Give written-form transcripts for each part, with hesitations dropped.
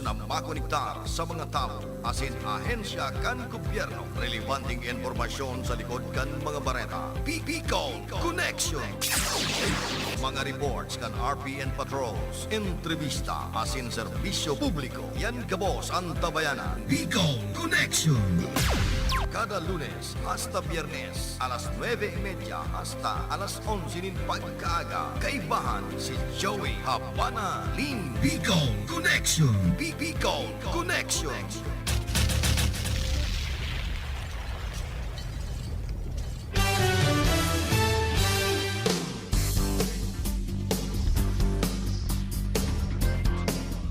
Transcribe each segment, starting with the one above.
na makonektar sa mga tao asin ahensya kan gobyerno. Relevanteng informasyon sa likod kan mga bareta. Bicol Connection. Mga reports kan RPN patrols, entrevista asin serbisyo publiko. Yan kabos ang tabayanan. Bicol Connection. Kada Lunes hasta Biyernes, alas 9:30 hasta alas 11 nin pagkaaga. Kaibahan si Joey Habana Lin. Bicol Connection. Bicol Connection.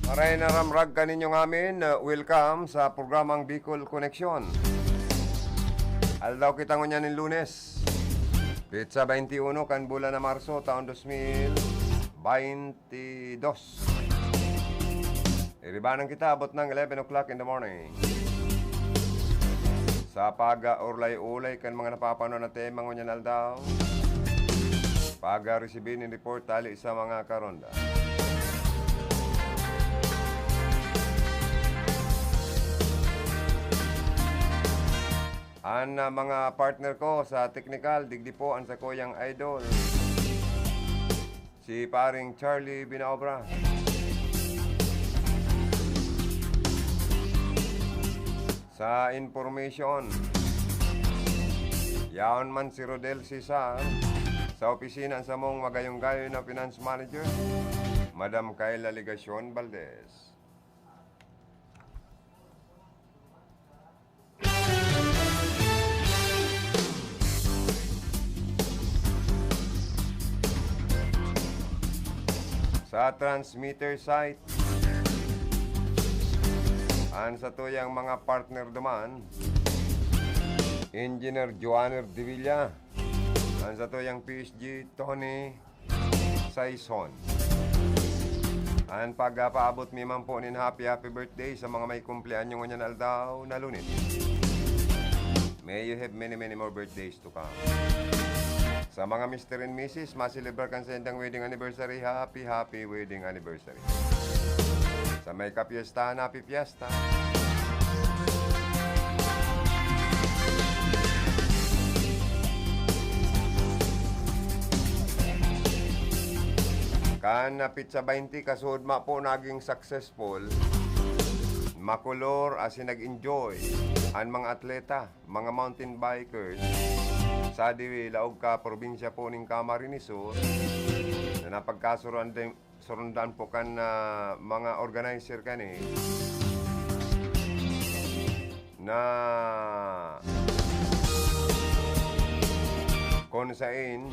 Maray na ramrag kaninyong amin, welcome sa programang Bicol Connection. Aldaw kita ngunyan ng Lunes, Pizza 21 kan bulan na Marso taon 2022. Iribanan kita abot ng 11 o'clock in the morning. Sa paga-urlay-ulay kan mga napapano na tema ngunyan aldaw, paga-resibin ng report tali sa mga karonda. Ang mga partner ko sa technical, digdi po ang sa koyang idol, si paring Charlie Binaobra. Sa information, yaon man si Rodel Cesar, sa opisina sa mong magayong-gayo na finance manager, Madam Kayla Ligacion Valdez. Sa transmitter site, ang sa tuyang mga partner duman, Engineer Joanner Divilla, ang sa tuyang PSG Tony Saison. Ang pagpaabot mimang po nin happy birthday sa mga may kumpleanyo ngunyan aldaw na Lunes. May you have many more birthdays to come. Sa mga Mr. and Mrs. masilibrar kan sa indang wedding anniversary, happy wedding anniversary. Sa may kapiestahan, happy fiesta. Kan na Pizza 20 kasud ma po naging successful, makulor asin nag-enjoy ang mga atleta, mga mountain bikers sa laog ka probinsya po ning Camarines Sur na napagkasurundan po kan mga organizer kani na kung sain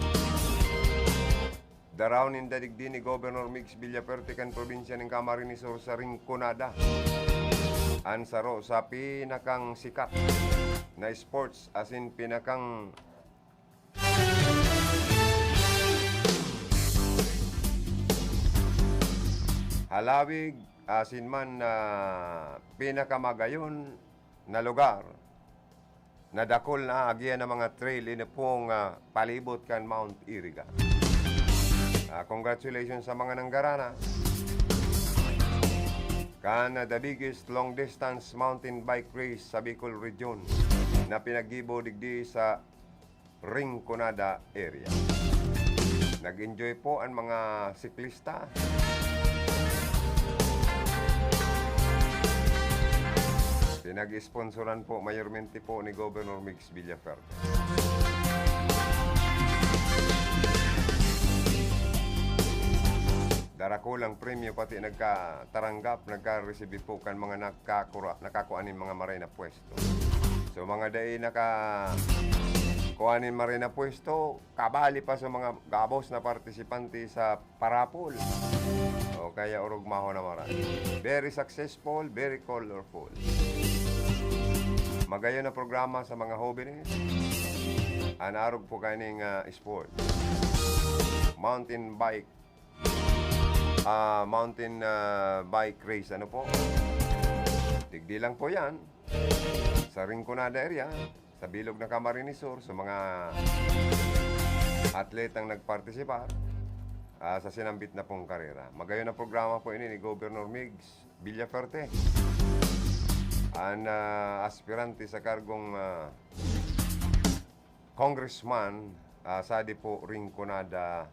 daraw nin dadigdi ni Governor Mix Villaperte kan probinsya ning Camarines Sur sa Rinconada an saro sa pinakang sikat na sports asin pinakang halawig asin man na pinakamagayon na lugar na dakol na agyan ng mga trail ina pong palibot kan Mount Iriga. Congratulations sa mga nanggarana kan the biggest long distance mountain bike race sa Bicol Region na pinaggibo digdi sa Rinconada area. Nag-enjoy po ang mga siklista. Pinag-sponsoran po mayormente po ni Governor Mix Villaperte. Darakulang premyo pati nagkataranggap, nagka-receive po kan mga nakakuanin mga maray na pwesto. So mga day kuanin maray na pwesto, kabali pa sa mga gabos na partisipante sa parapol. O kaya urog maho na maray. Very successful, very colorful. Magayon na programa sa mga jóvenes. Anarog po kaning sport. Mountain bike race, ano po? Digdi lang po yan sa Rinconada area, sa bilog na Camarines Sur, sa mga atletang nagpartisipar sa sinambit na pong karera. Magayon na programa po ini ni Governor Migs Villaferte. Ang aspirante sa kargong congressman sa Dipo Rinconada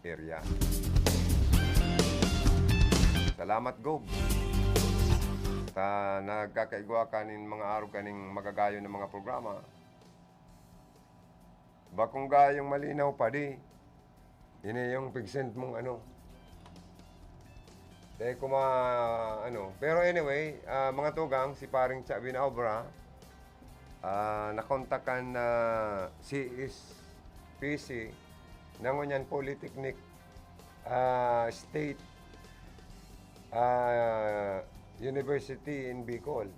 area. Salamat, Gob. Nagkakaigwa kanin mga araw kaning magagayo ng mga programa. Bakong gayong malinaw pa di. Ini yung pig-send mong ano. Dahil pero anyway, mga tugang, si paring Cha Binaobra, nakontakan na CSPC, Nangunyan Polytechnic State University in Bicol.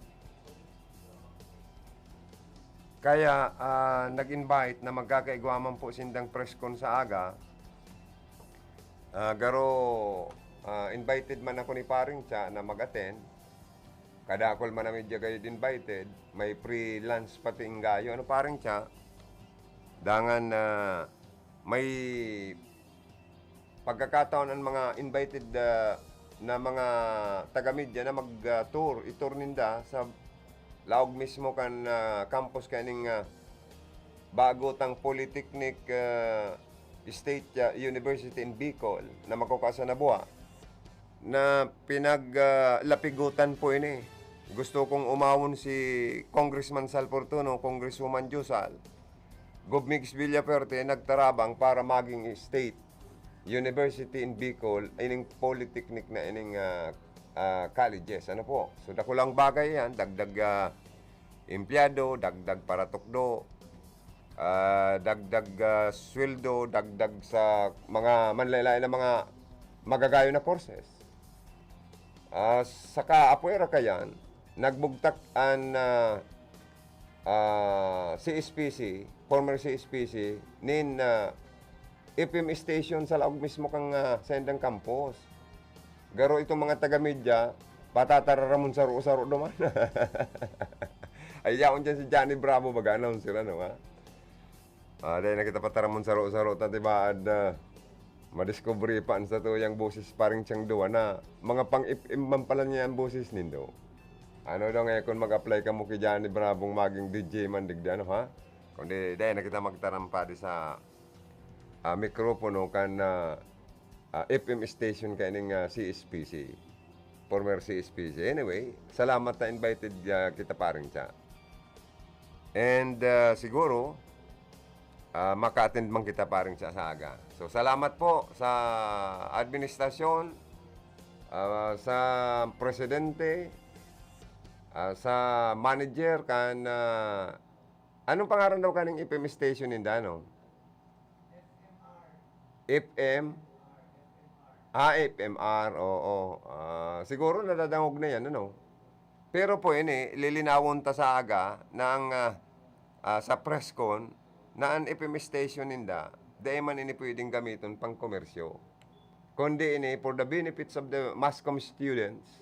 Kaya nag-invite na magkakaigwaman po sindang press con sa aga. Invited man ako ni paring Cha na mag-attend. Kadakol man na medyo kayo invited. May free lunch pati ingayo. Ano paring Cha? Dangan may pagkakataon ang mga invited na mga taga-media na mag-tour. I-tour ninda sa laog mismo kan campus kaning bagotang Polytechnic State University in Bicol na makukasa na buwa na pinaglapigutan po ini. Gusto kong umawon si Congressman Sal Fortuno, Congresswoman Jusal, Gobmix Villaferte nagtarabang para maging State University in Bicol ining Polytechnic na ining colleges. Ano po? So dakulang bagay yan, dagdag empleyado, dagdag paratukdo, dagdag sweldo, dagdag sa mga manlaylay na mga magagayo na courses. Saka apuera kayan, nagbugtak ang CSPC, former CSPC, nin FM station sa laog mismo kang sendang campus. Garo itong mga taga-media, patatararamon saro-saro naman. Ay, yaon dyan si Johnny Bravo, mag-announce sila, no, ha? Dahil nakita pataramon saro-saro, diba, madiscovery pa sa to yung boses paring siyang duwa na mga pang-FM pala niya ang boses nindo. Ano daw ngayon kung mag-apply ka mo kay Johnny Bravo maging DJ man digda, no, ha? Kundi dahil nakita magtarampa di sa mikropono kan FM station kaning CSPC, former CSPC. Anyway, salamat na invited kita paring Cha. And siguro maka-attend man kita paring Cha sa aga. So salamat po sa administrasyon, sa presidente, sa manager kan anong pangalan daw kaning FM station ninda, no? FM FMR, oo. Siguro nadadangog na yan, ano? Pero po ini, lilinawon ta sa aga ng sa press con na ang FM station ninda, dahil man ini pwedeng gamiton pang komersyo. Kundi ini, for the benefits of the MASCOM students,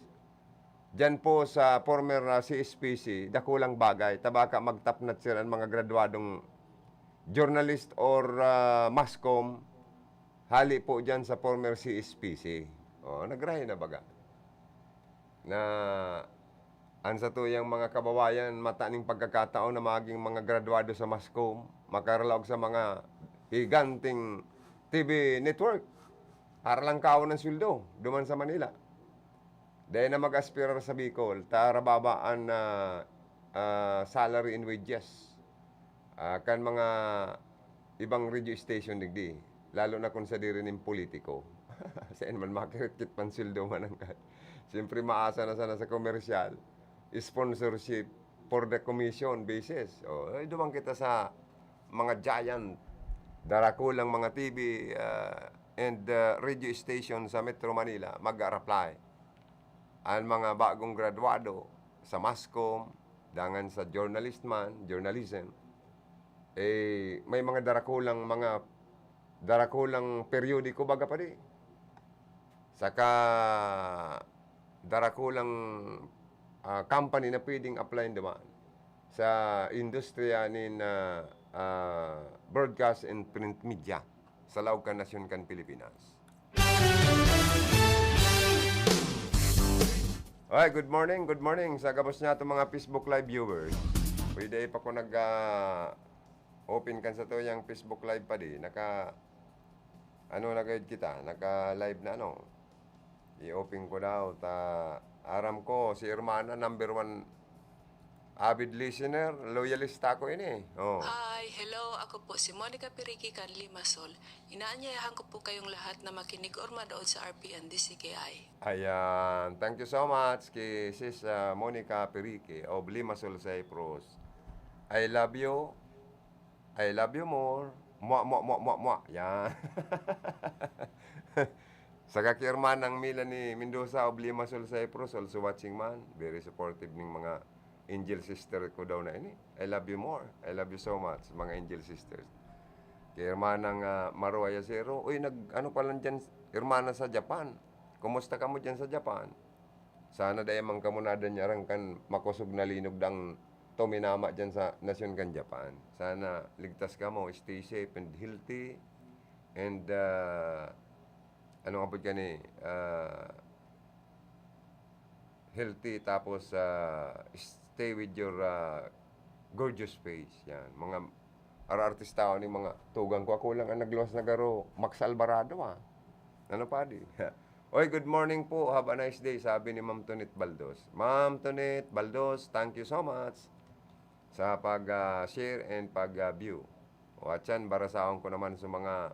dyan po sa former CSPC, dakulang bagay, tabaka magtapnat sila ang mga graduadong journalist or MASCOM, hali po dyan sa former CSPC. Nagrahe na baga. Na ansa to yung mga kababayan mataning pagkakataon na maging mga graduado sa MASCOM, makaralaog sa mga higanting TV network. Para lang kaon ng sweldo, duman sa Manila. Dahil na mag-aspirar sa Bicol, tarababaan na salary and wages. Kan mga ibang radio station digdi. Lalo na kung sa diri ng politiko. Saan man makikit man sildo man ang siyempre maasa na sana sa komersyal. Sponsorship for the commission basis. Dumang kita sa mga giant, darakulang mga TV and radio station sa Metro Manila, mag-apply. Ang mga bagong graduado sa MASCOM, dangan sa journalism, may mga darakulang periodiko baga pa di. Saka darakulang company na pwedeng applyin naman sa industriya nin broadcast and print media sa laog kan nasyon kan Pilipinas. Ay, good morning sa gabos niya itong mga Facebook Live viewers. Pwede pa ko open kan sa to yung Facebook Live pa di. Na gayud kita, naka-live na I-open ko daw, aram ko, si Hermana, number one avid listener, loyalista ko ini. Oh. Hi, hello. Ako po si Monica Piriki Canli Masol. Inaanyayahan ko po kayong lahat na makinig or manood sa RPN DCKI. Ayan, thank you so much kay Sis Monica Perique of Limassol, Cyprus. I love you. I love you more. Mua. Yan. Sa kakirman ng Melanie Mendoza of Limassol, Cyprus, also watching man. Very supportive ng mga angel sister ko daw na ini. I love you more. I love you so much, mga angel sisters. Kay hermanang Maruaya Zero. Uy, ano pa lang dyan, hermana sa Japan. Kumusta ka mo dyan sa Japan? Sana dayamang kamunada niya rang kan makusog na linog dang tominama dyan sa nasyon kan Japan. Sana ligtas ka mo, stay safe and healthy. And, ano nga po healthy tapos stay with your gorgeous face. Yan. Mga artista ni mga tugang ko. Ako lang ang nagluwas na garo. Max Alvarado Ano pa di? Oy, good morning po. Have a nice day. Sabi ni Ma'am Tonet Baldos. Ma'am Tonet Baldos, thank you so much sa pag-share and pag-view. O at yan, barasaon ko naman sa mga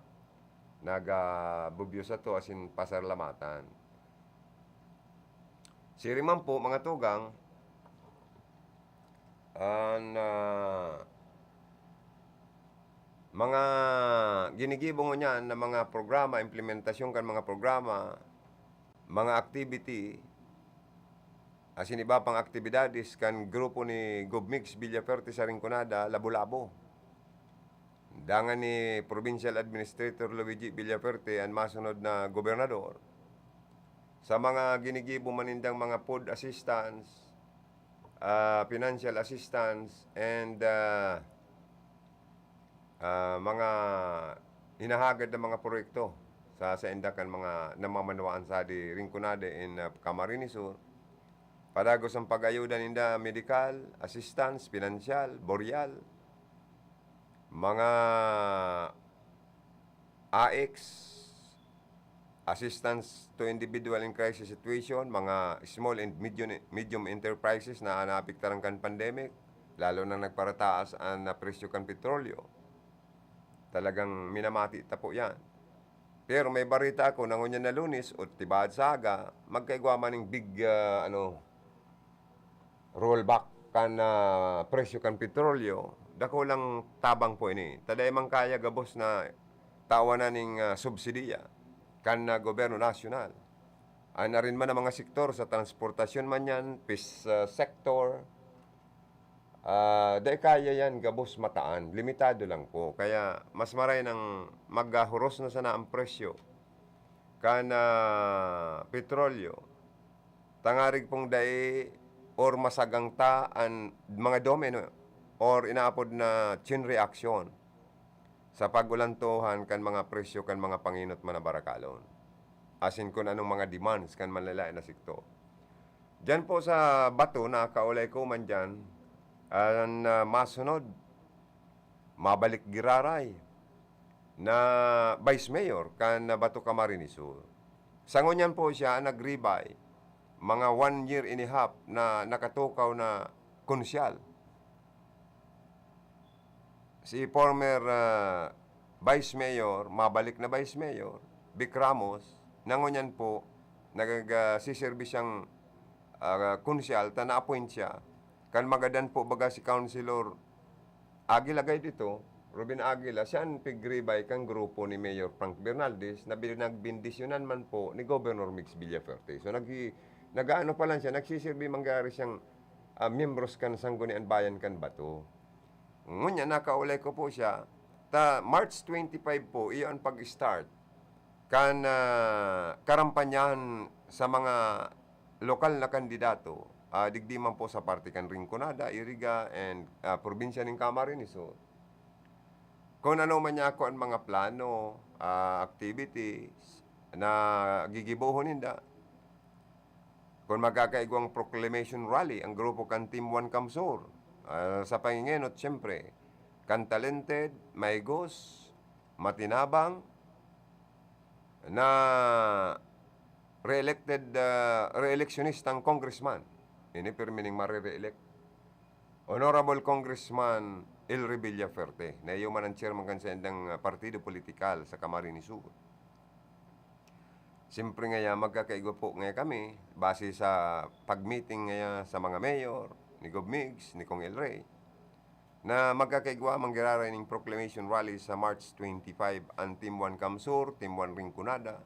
nag-bubyo sa to as in pasarlamatan. Si Riman po, mga tugang, mga ginigibong niyan na mga programa, implementasyon kan mga programa, mga activity, asin iba pang aktibidades kan grupo ni Gobmix Villaferte sa Rinconada, Labo-Labo. Dangan ni Provincial Administrator Luigi Villaferte ang masunod na gobernador. Sa mga ginigibo manindang mga food assistance, financial assistance, and mga hinahagad na mga proyekto sa indakan mga namamanawaan sa di Rinconada in Camarines Sur. Padagos ang pag-ayuda ninda medical, assistance, financial, boreal, mga AX, assistance to individual in crisis situation, mga small and medium enterprises na naapektaran kan pandemic, lalo na nagparataas ang presyo kan petrolyo. Talagang minamati ta po yan. Pero may barita ako na ngunyan na Lunes o tibad saga, magkaigwa maning big rollback kan presyo kan petrolyo. Dako lang tabang po ini. Taday mang kaya gabos na tawanan ning subsidiya kan gobyerno nasyonal. Na rin man ang mga sektor sa transportasyon man yan, peace sector, dahil kaya yan gabos mataan, limitado lang po. Kaya mas maray ng maghuros na sana ang presyo kan petrolyo. Tangarig pong dai or masagang ta ang mga domino or inaapod na chain reaction sa pagulantuhan kan mga presyo kan mga panginot man na barakalon. Asin kung anong mga demands kan manlalay na sektor. Diyan po sa bato na kaulay ko man dyan, masunod, mabalik giraray na Vice Mayor kan Bato Camarines Sur. Sangonyan po siya nagribay mga 1 year and a half na nakatukaw na konsyal. Si former Vice Mayor, mabalik na Vice Mayor, Vic Ramos, nangunyan po, nagsiservice siyang konsyal, na-appoint siya. Kan magadan po baga si Councilor Aguila gay dito, Ruben Aguila, siya ang pigribay kang grupo ni Mayor Frank Bernaldez na nagbindisyonan man po ni Governor Mix Villaferte. So nag-ano pa lang siya, nagsiservi mangyari siyang membros kan Sangguniang Bayan kan Bato. Ngunya, nakaulay ko po siya. March 25 po, iyon pag-start. Kan karampanyahan sa mga lokal na kandidato, digdiman po sa parte kan Rinconada, Iriga, and probinsya ng Camarines Sur. Kung ano man niya ako ang mga plano, activities na gigibuhon ninda, kung magkakaigwang proclamation rally ang grupo kan Team 1 Kamsur. Sa pangingenot, siyempre, kan talented, maigos, matinabang, na re-electionistang congressman. Ini permining mare-re-elect. Honorable Congressman Elry Villaferte, na iyo man ang chairman kan sa endang partido politikal sa Camarines Sur. Siyempre nga magkakaigo po nga kami, base sa pag-meeting nga sa mga mayor, ni Gob Migs, ni Kong El Rey, na magkakaigwa manggiraray ng proclamation rally sa March 25 ang Team 1 Kamsur, Team 1 Rinconada,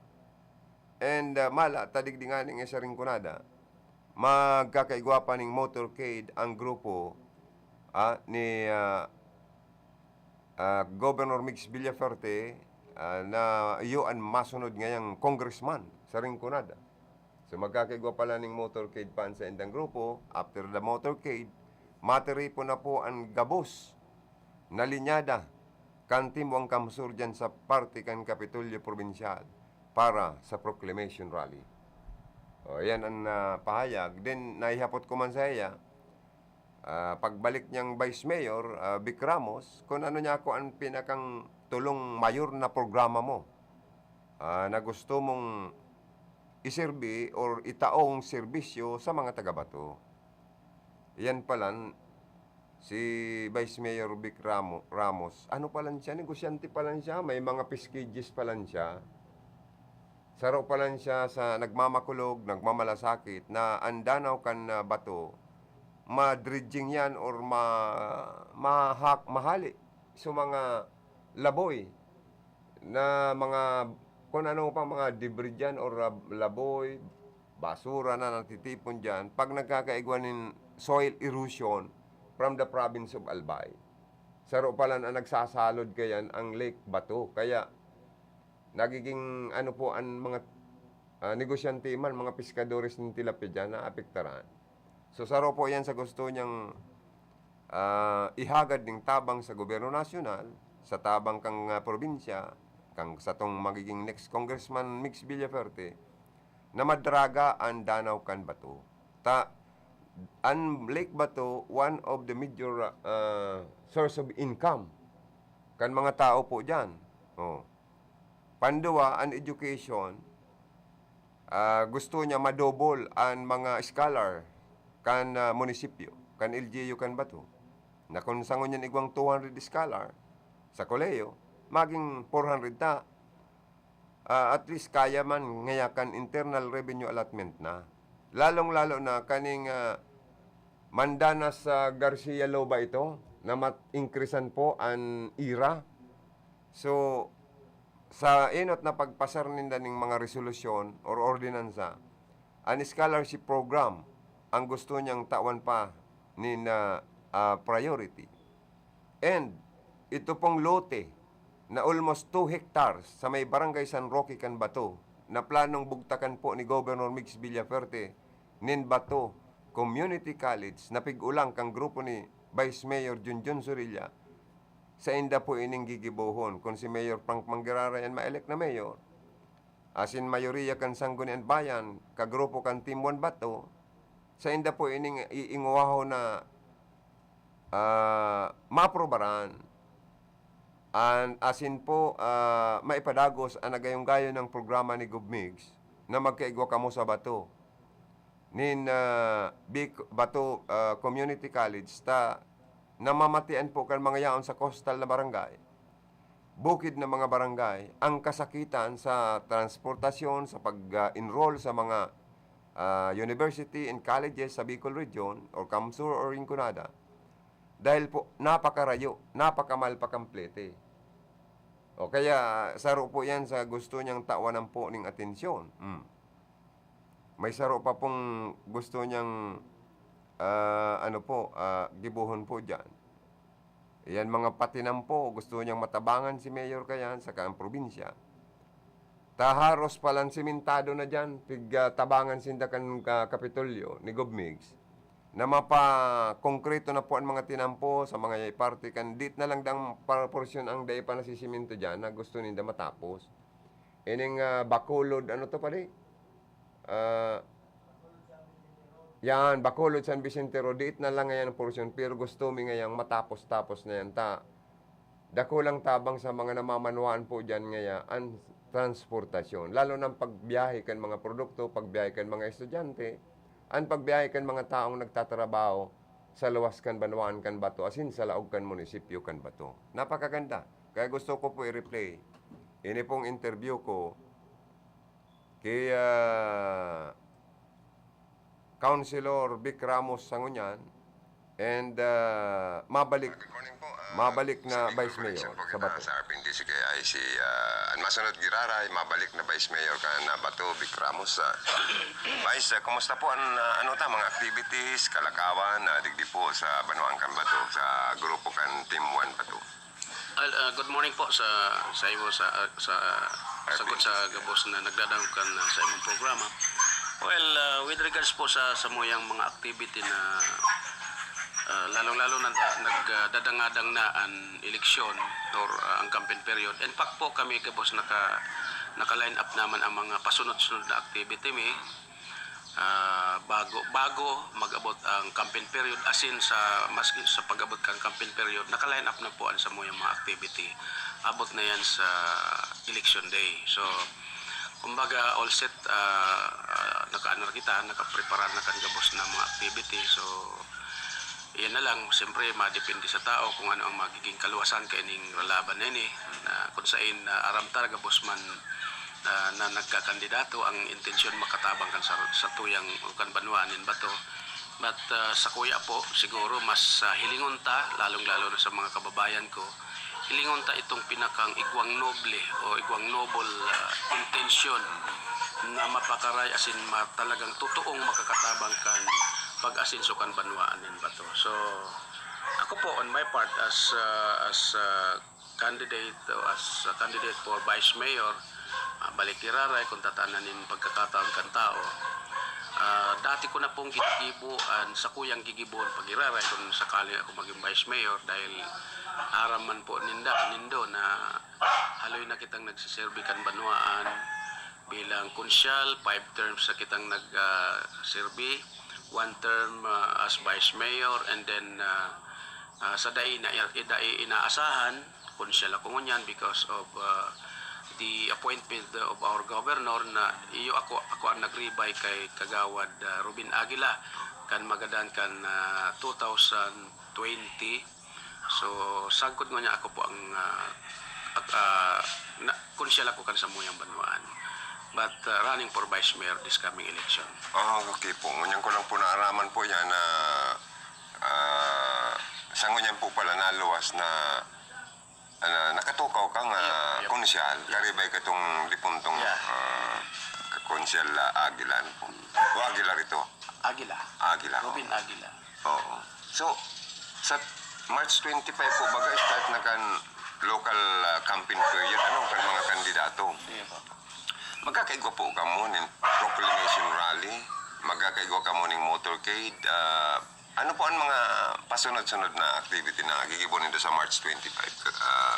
and mala, tadigdingan ng isa Rinconada, magkakaigwa pa ng motorcade ang grupo ni Governor Mix Villaferte na iyon masunod ngayang congressman sa Rinconada. So magkakaigwa pala ng motorcade pa sa endang grupo. After the motorcade, materi po na po ang gabos na linyada kan Team 1 Kamsur dyan sa party kan Kapitolyo Provincial para sa proclamation rally. O, yan ang pahayag. Then, naihapot ko man sa iya, pagbalik niyang Vice Mayor, Vic Ramos, kung ano niya ako ang pinakang tulong mayor na programa mo na gusto mong iserbi or itaong serbisyo sa mga taga-Bato. Yan pala, si Vice Mayor Vic Ramos, ano pala siya, negosyante pala siya, may mga piskages pala siya. Saro pala siya sa nagmamakulog, nagmamalasakit, na ang danaw kan Bato, ma-dredging yan or mahali sa mga laboy na mga kung ano pa mga debris dyan or laboy, basura na natitipon dyan, pag nagkakaigwan ng soil erosion from the province of Albay. Saro pala na nagsasalod kayan ang Lake Bato. Kaya nagiging ano po ang mga negosyante man, mga piskadores ng tilapia dyan na apektaran. So saro po yan sa gusto niyang ihagad ng tabang sa gobyerno nasyonal, sa tabang kang probinsya, kang sa tong magiging next Congressman Mix Villaferte, na madraga ang danaw kan Bato. Ang Lake Bato, one of the major source of income kan mga tao po dyan. Panduwa, ang education, gusto niya madobol ang mga scholar kan munisipyo, kan LGU kan Bato. Na kung sangon yan igwang 200 scholar sa koleyo, maging 400 na. At least kaya man ngayakan internal revenue allotment na. Lalong-lalo na kaning Mandanas Garcia Loba ito, na mat-increasean po ang IRA. So, sa inot na pagpasar ninda ng mga resolusyon or ordinansa, ang scholarship program ang gusto niyang tawan pa ni na priority. And ito pong lote na almost 2 hectares sa may barangay San Roque kan Bato, na planong bugtakan po ni Governor Mix Villaferte nin Bato Community College, na pig-ulang kang grupo ni Vice Mayor Junjun Surilla, sa inda po ining gigibuhon kung si Mayor Frank Manggirara yan ma-elect na mayor, asin mayoriya kan Sangguniang Bayan, kagrupo kan Team 1 Bato, sa inda po ining iinguwaho na maaprobaran. And asin po, maipadagos ang nagayong-gayo ng programa ni Gubmigs na magkaigwa kamo sa Bato. Nin Bato Community College ta namamatian po kan mga yaon sa coastal na barangay, bukid na mga barangay, ang kasakitan sa transportasyon, sa pag-enroll sa mga university and colleges sa Bicol Region or Kamsur or Rinconada, dahil po napakarayo, napakamalpakamplete. O kaya saro po yan sa gusto niyang tawanan po ng atensyon. May saro pa pong gusto niyang gibuhon po dyan. Yan mga patinam po, gusto niyang matabangan si Mayor kayan sa kaang probinsya. Taharos palang simentado na dyan, tabangan sindakan Kapitolyo ni Gobmigs, na mapa-konkreto na po ang mga tinampo sa mga party kandit na lang dang proportion ang day pa nasisimento dyan na gusto ninda matapos. Ining Bacolod, ano to pa di? Yan, Bacolod, San Vicente Road, diit na lang ngayon ang porsyon, pero gusto mi ngayang matapos-tapos na yan ta. Dako lang tabang sa mga namamanuan po dyan ngaya ang transportasyon. Lalo ng pagbiyahe kan mga produkto, pagbiyahe kan mga estudyante, ang pagbiyahe kan mga taong nagtatrabaho sa luwas kan banwaan kan bato, asin sa laog kan munisipyo kan bato. Napakaganda. Kaya gusto ko po i-replay. Ini pong interview ko kay Councilor Vic Ramos Sangunyan and mabalik na Vice Mayor sa Bato. Sa RPNDC kay ay si Masunod Giraray, mabalik na Vice Mayor ka na Bato, Vic Ramos. Vice, kumusta po ang mga activities, kalakawan, digdi po sa Banuan kan Bato, sa grupo kan Team 1 Bato? Good morning po sa imo sa sagot sa gabos na nagdadangkan sa imong programa. Well, with regards po sa samuyang mga activity na lalong-lalo na nagdadangadang na ang eleksyon or ang campaign period. In fact po kami gabos naka-line up naman ang mga pasunod-sunod na activity bago mag-abot ang campaign period, asin sa maski sa pag-abot kang campaign period, naka-line up na po ang samuyang mga activity. Abot na yan sa election day. So kumbaga all set, naka-ano kita, naka-prepare na kan gabos na mga activity. So yan na lang, siyempre madepende sa tao kung ano ang magiging kaluwasan kaining laban na ini, na kung saan aram talaga gabos man na nagkakandidato ang intensyon makatabang kan sa tuyang kan banwanin bato. But sa kuya po, siguro mas hilingon ta, lalong-lalo na sa mga kababayan ko, hilingon ta itong pinakang igwang noble o igwang noble intensyon na mapakaray asin talagang totoong makakatabang kan pag-asinso kan banwaanin bato. So ako po on my part as candidate for Vice Mayor, balik iraray kung tatananin pagkakataon kan tao. Dati ko na pong gigibuan sa kuyang gigibuan pag-iraray kung sakali ako maging Vice Mayor dahil araman po nindo na haloy na kitang nagsiserbi kan banwaan bilang konsyal, 5 terms sa kitang nagserbi, 1 term as Vice Mayor, and then sa dai inaasahan konsyal ako ngunyan because of the appointment of our governor na ako ang nagribay kay Kagawad Robin Aguila kan magadan kan 2020. So sagkod nga niya ako po ang konsyal ako kan sa muyang banwaan, but running for Vice Mayor this coming election. Okay po. Ngunyan ko lang po naaraman po yan na sa ngunyan po pala naluwas na nakatukaw kang Yep. konsyal, karibay ka itong lipuntong konsyal Aguilan po. O Aguilar ito? Aguila. Aguila. Robin Aguila. Oo. So, sa March 25 po, baga start na kan local campaign period, kan mga kandidato. Sige po. Magkakaigwa po ka mo ng proclamation rally, magkakaigwa ka mo ng motorcade. Ano po ang mga pasunod-sunod na activity na gigibunin doon sa March 25,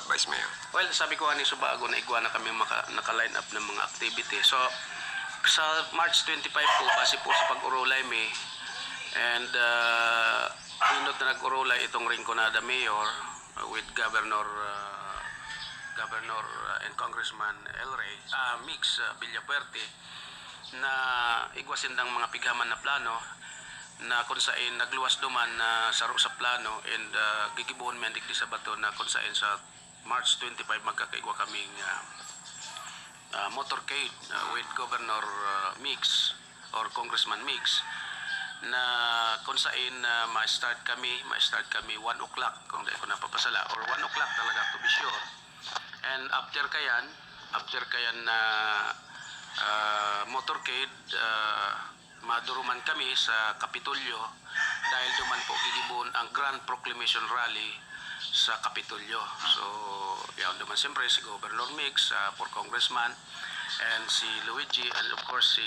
Vice Mayor? Well, sabi ko nga ni Subago na igwa na kami naka-line up ng mga activity. So, sa March 25 po, base po sa pag-urulay and pinot na nag-urulay itong Rinconada Mayor with Governor and Congressman El Rey, Mix Villapuerte, na igwasin ng mga pighaman na plano na kung saan nagluwas duman na saro sa plano, and gigibuhon man digdi sa bato na kung saan sa March 25 magkakaigwa kaming motorcade with Governor Mix or Congressman Mix, na kung saan ma-start kami 1 o'clock kung di ko napapasala, or 1 o'clock talaga to be sure. And after kayan na motorcade, maduruman kami sa Kapitolyo dahil duman po gigibuon ang Grand Proclamation Rally sa Kapitolyo. So, yan duman siyempre si Governor Mix for Congressman, and si Luigi, and of course si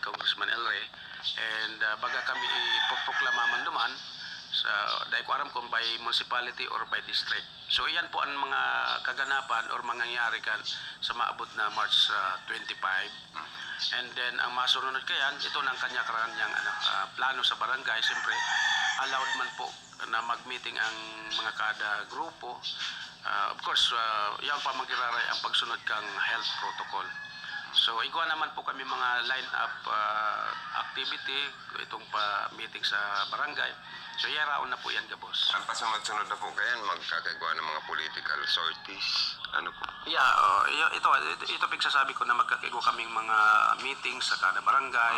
Congressman El Rey. And baga kami ipoproklama man duman sa dahil ko aram kung by municipality or by district. So iyan po ang mga kaganapan or mangyayari kan sa maabot na March 25. And then ang masunod kayan, ito ng kanya-kanyang plano sa barangay. Siyempre, allowed man po na mag-meeting ang mga kada grupo. Of course, yan pa magiraray ang pagsunod kang health protocol. So, igwa naman po kami mga line-up activity, itong pa-meeting sa barangay. So, yaraon na po yan, boss. Ang pasunod-sunod na po kayan, magkakagawa ng mga political sorties. Ano po? Yeah, ito pagsasabi ko na magkakaigo kaming mga meetings sa kada barangay.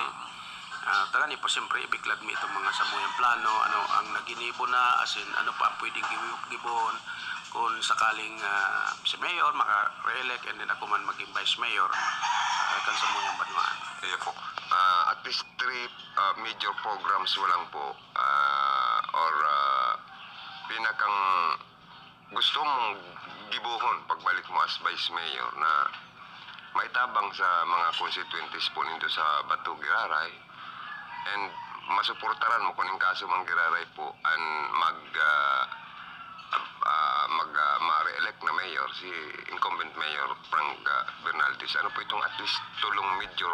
Tagani po siyempre ibiklad mi itong mga samuyang plano, ano ang naginibo na, as in ano pa ang pwedeng gibon kung sakaling si Mayor maka-re-elect and then ako man maging Vice Mayor kan samuyang banwaan. Iya po. At least 3 major programs walang po or pinakang gusto mong gibuhon pagbalik mo as Vice Mayor na maitabang sa mga constituencies po nindo sa Batu Giraray and masuportaran mo kung yung kaso mang Giraray po ang ma-re-elect na mayor si incumbent mayor Frank Bernaldez. Ano po itong at least tulong major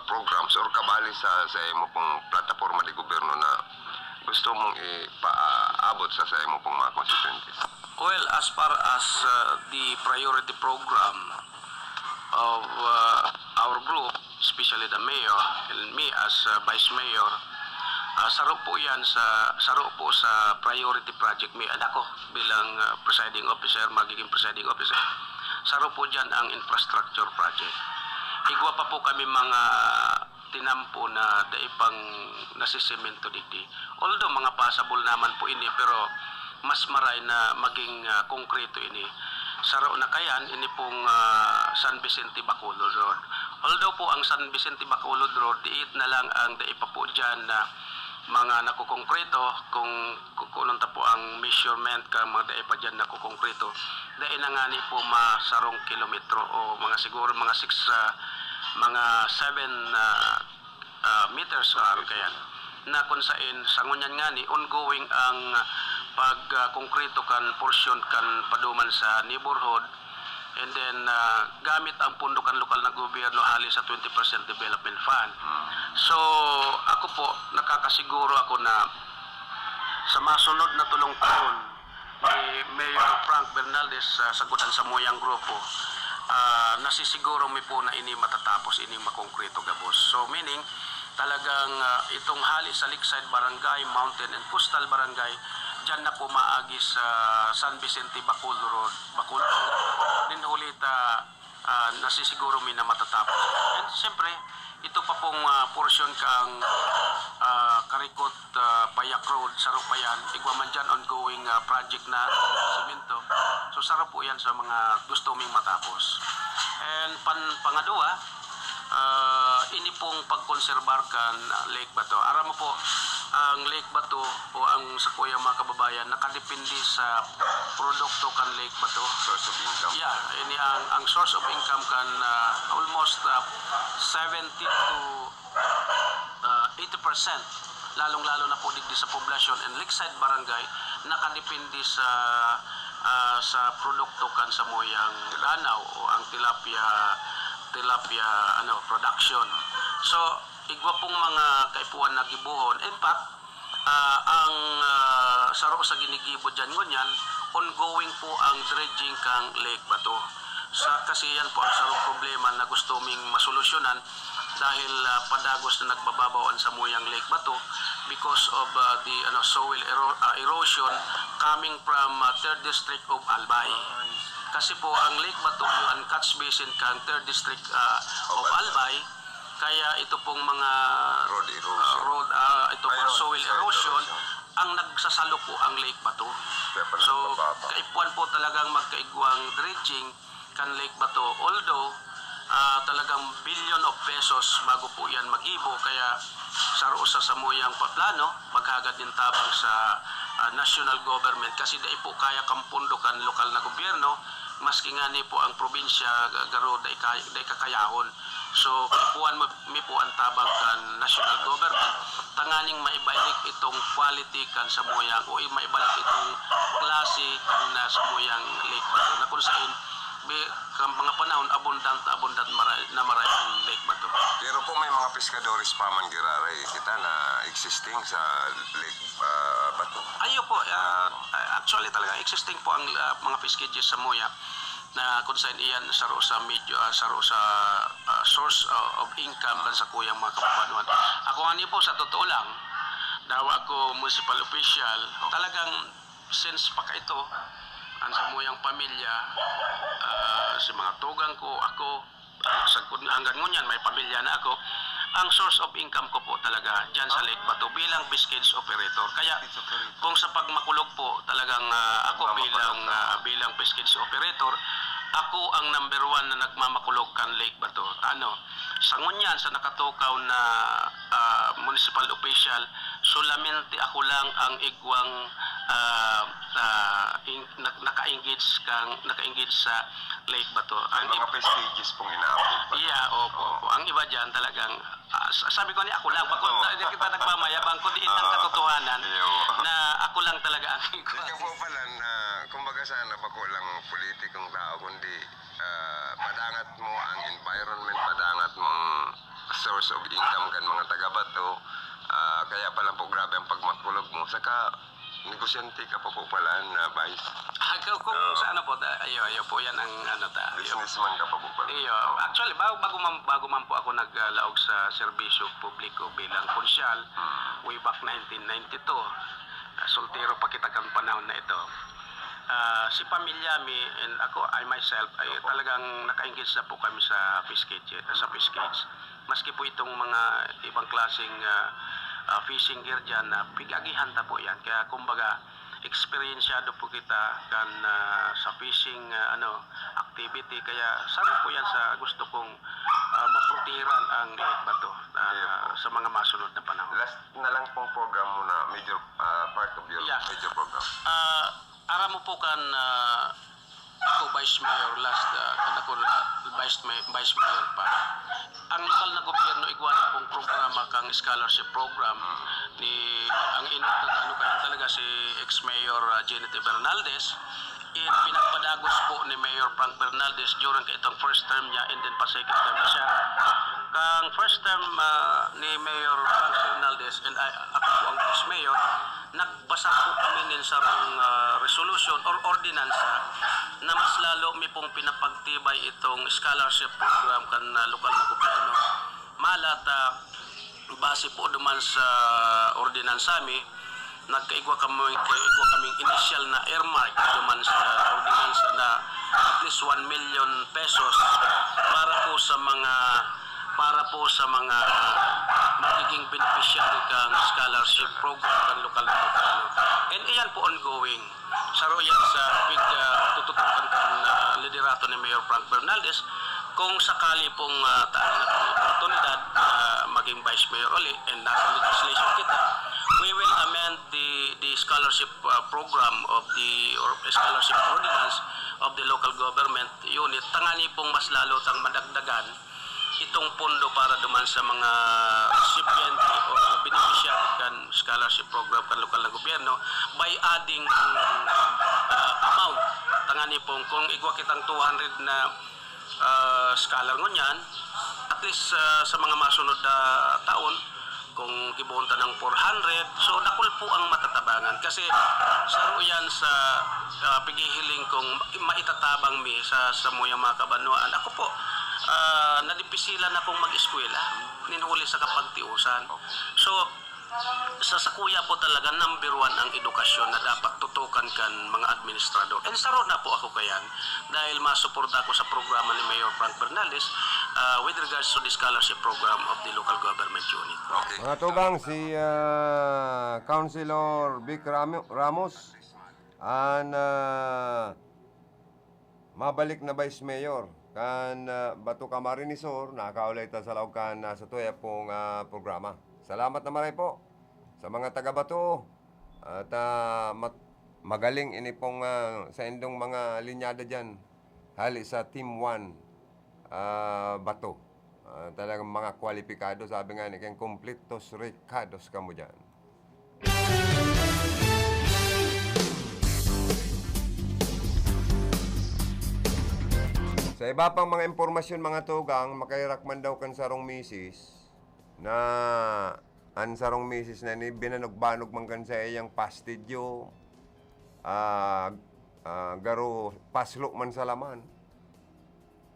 programs or kabali sa imo pong plataforma di gobyerno na gusto mong ipaabot sa imo pong mga constituencies? Well, as far as the priority program of our group, especially the mayor and me as vice mayor, saro po yan saro po sa priority project me and ako bilang presiding officer, magiging presiding officer. Saro po dyan ang infrastructure project. Igwa pa po kami mga tinampo na daipang nasisemento diti. Although mga passable naman po ini, pero mas maray na maging konkreto ini. Saro na kayan, ini pong San Vicente Bacolod Road. Although po ang San Vicente Bacolod Road, diit na lang ang daipa po dyan na mga nakukongkreto, kung kununta po ang measurement ka mga daipa dyan nakukongkreto, dahil na nga ni po masarong kilometro o mga siguro mga 7 meters kayan na kung saan sangunyan nga ni ongoing ang pag-konkreto kan portion kan paduman sa neighborhood and then gamit ang pundo kan lokal na gobyerno hali sa 20% development fund. So ako po nakakasiguro ako na sa masunod na tulong taon ni Mayor Frank Bernaldez sa sagutan sa moyang grupo, nasisiguro mi po na ini matatapos, ini makongkreto gabos. So meaning talagang itong hali sa Lakeside Barangay, Mountain and Coastal Barangay, dyan na po maagi sa San Vicente Bacolod Road, din hulita nasisiguro mi na matatapos. And siyempre, ito pa pong portion kang Karikot Payak Road, Sarupayan, igwa man dyan ongoing project na simento. So sarap po yan sa mga gusto ming matapos. And pangadua, ini pong pagkonserbar kan Lake Bato. Aram mo po, ang Lake Bato o ang sa kuya mga kababayan nakadepende sa produkto kan Lake Bato. Source of income? Yeah, ini ang source of income kan almost 70 to 80%, lalong-lalo na po digdi sa poblasyon and Lakeside Barangay nakadepende sa produkto kan sa moyang lanaw o ang tilapia production. So igwa pong mga kaipuan na gibuhon. In fact, ang saro sa ginigibo dyan ngunyan, ongoing po ang dredging kang Lake Bato. Kasi yan po ang sarong problema na gusto ming masolusyonan dahil padagos na nagbababawan sa muyang Lake Bato because of the soil erosion coming from 3rd District of Albay. Kasi po ang Lake Bato yung catch basin kang 3rd District of Albay, kaya ito pong mga soil erosion ang nagsasalo po ang Lake Bato. So kaipuan po talagang magkaigwang dredging kan Lake Bato, although talagang billion of pesos bago po yan magibo, kaya saro sa samuyang paplano maghagad din tabang sa national government kasi dai po kaya kampundo kan lokal na gobyerno maski nga ni po ang probinsya garo dai kakayahon. So kapuan mi po ang tabang kan national government tanganing maibalik itong quality kan samuyang o maibalik itong klase kan samuyang Lake Bato na kung saan mga panahon abundant na marami ang Lake Bato. Pero po may mga pescadores pa man Giraray kita na existing sa Lake Bato. Ayo po, actually talaga existing po ang mga fiskages sa Muya na kung saan iyan saro sa medyo saro sa source of income sa kuyang mga kapanuan. Ako nga niyo po sa totoo lang, dawa ko municipal official, talagang since pa ito ang sa muyang pamilya, si mga tugang ko, ako, hanggang ngunyan may pamilya na ako, ang source of income ko po talaga dyan sa Lake Bato bilang biscuits operator. Kaya kung sa pagmakulog po talagang ako bilang biscuits operator, ako ang number 1 na nagmamakulog kan Lake Bato. Sa ngunyan, sa nakatukaw na municipal official, solamente ako lang ang igwang naka-engage sa Lake Bato. May mga pescages pong ina-upload ba? Yeah, opo. Ang iba dyan talagang, sabi ko ni ako lang, pag kita nagmamayabang ko diin ang katotohanan na ako lang talaga ang Ikaw po pala, kumbaga sana ba ko lang politikong tao, kundi padangat mo ang environment, padangat mo ang source of income kan mga taga-Bato. Kaya pala po grabe ang pagmakulog mo. Saka negosyante ka pa po pala na vice. Kung sa ano po, ayo po yan ang Businessman ka pa po pala. Actually, bago man po ako naglaog sa serbisyo publiko bilang konsyal, way back 1992, soltero pa kita kang panahon na ito. Si pamilya mi and ako, I myself, ay talagang naka-engage na po kami sa fiskage. Maski po itong mga ibang klaseng fishing gear dyan, pigagihan ta po yan. Kaya kumbaga, experiensyado po kita kan sa fishing activity. Kaya sana po yan sa gusto kong maprotiran ang Lake Bato sa mga masunod na panahon. Last na lang pong program mo na major part of your major program. Ara mo po kan ako Vice Mayor last ako Vice Mayor pa. Ang lokal na gobyerno igwano pong programa kang scholarship program ni ang kaya talaga si ex-mayor Jenny Bernaldez in pinagpadagos po ni Mayor Frank Bernaldez during itong first term niya and then pa second term na siya. Kang first term ni Mayor Frank Bernaldez and ako po ang ex-mayor, nagbasa po kami nin sa resolution or ordinansa na mas lalo mi pong pinapagtibay itong scholarship program kan lokal na gobyerno. Malata base po duman sa ordinansa mi, nagkaigwa kaming initial na earmark duman sa ordinansa na at least 1 million pesos para po sa mga magiging beneficiary kang scholarship program kan lokal na gobyerno. And iyan po ongoing. Saro yan sa tututukan kan liderato ni Mayor Frank Bernaldez. Kung sakali pong taan na oportunidad maging Vice Mayor uli and nasa legislation kita, we will amend the scholarship program of or scholarship ordinance of the local government unit. Tangani pong mas lalo tang madagdagan itong pondo para duman sa mga recipient o beneficiary kan scholarship program kan lokal na gobyerno by adding amount. Tangani pong kung igwa kitang 200 na scholar ngunyan, at least sa mga masunod na taon, kung gibunta ng 400, so nakul po ang matatabangan. Kasi saro yan sa pigihiling kong maitatabang mi sa muyang mga kabanwaan. Ako po, nadipisilan na pong mag-eskwela, ninhuli sa kapagtiusan. So, sa sakuya po talaga number 1 ang edukasyon na dapat tutukan kan mga administrador. And saro na po ako kayan dahil masuporta ako sa programa ni Mayor Frank Bernaldez with regards to the scholarship program of the local government unit. Okay. Mga tugang, si Councilor Vic Ramos and mabalik na Vice Mayor kan Bato Camarinesor, nakakaulay ta sa laog kan sa tuya pong programa. Salamat na maray po sa mga taga-Bato at magaling ini pong sa indong mga linyada dyan hali sa Team 1 Bato. Talagang mga kwalipikado, sabi nga ni kayong completos recados kamo dyan. Sa iba pang mga impormasyon mga tugang, makairakman daw kan sarong misis na an sarong misis na ni binanog-banog man kan sa iyang pastidyo, garo paslo man sa laman.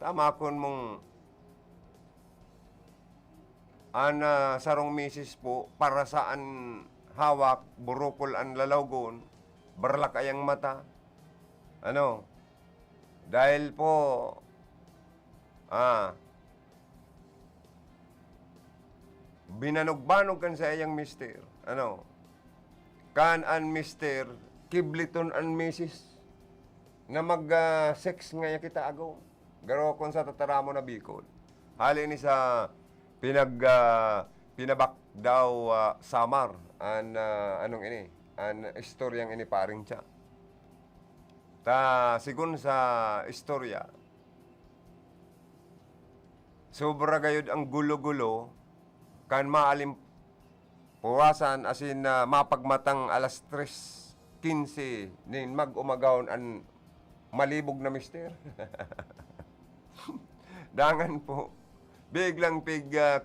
Tama kon mong an sarong misis po para saan hawak, burukol ang lalawgon, barlak ayang mata. Ano? Dahil po, binanog-banog kan sa iyang mister. Ano? Kan an mister, kibliton an misis, na mag-sex nga kita agaw. Garo kon sa tataramo na Bicol. Hali ni sa pinabak daw samar an anong ini an istoryang ini paring siya sigun sa istorya sobra gayud ang gulo-gulo kan maalim puwasan asin mapagmatang alas 3:15 nin mag-umagawon an malibog na mister. Dangan po biglang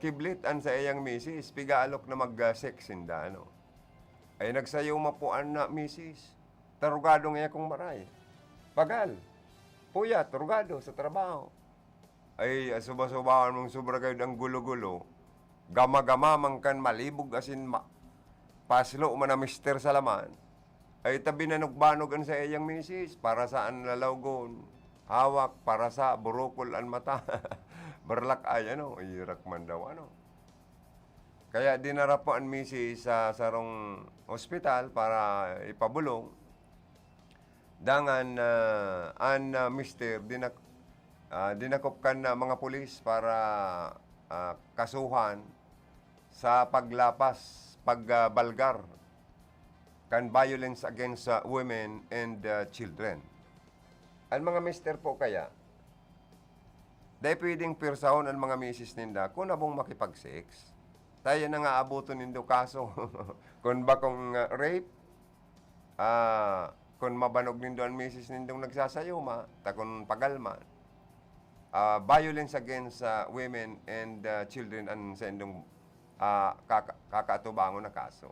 kiblit an sa iyang misis, pigaalok na mag-sex inda, ano. Ay nagsayaw mapuan na misis. Tarugado nga kong maray. Pagal. Puya, tarugado sa trabaho. Ay suba-subahan mong sobra kayo ang gulo-gulo. Gama-gama man kan malibog asin paslo man na mister sa laman. Ay tabi na nagbanog sa iyang misis. Para saan lalawgon. Hawak, para sa burukol an mata. Barlak ay, irak man daw, Kaya dinara po ang misis sa sarong ospital para ipabulong. Dangan mister, dinakopkan na mga pulis para kasuhan sa paglapas, pagbalgar, kan violence against women and children. Ang mga mister po kaya, dahil pwedeng pirsahon ang mga misis ninda kung nabong makipag-sex. Tayo na nga abuto nindo kaso. Kung ba kung rape, kung mabanog nindo ang misis nindong nagsasayo kung pagalman. Violence against women and children ang sa indong kakatubangon na kaso.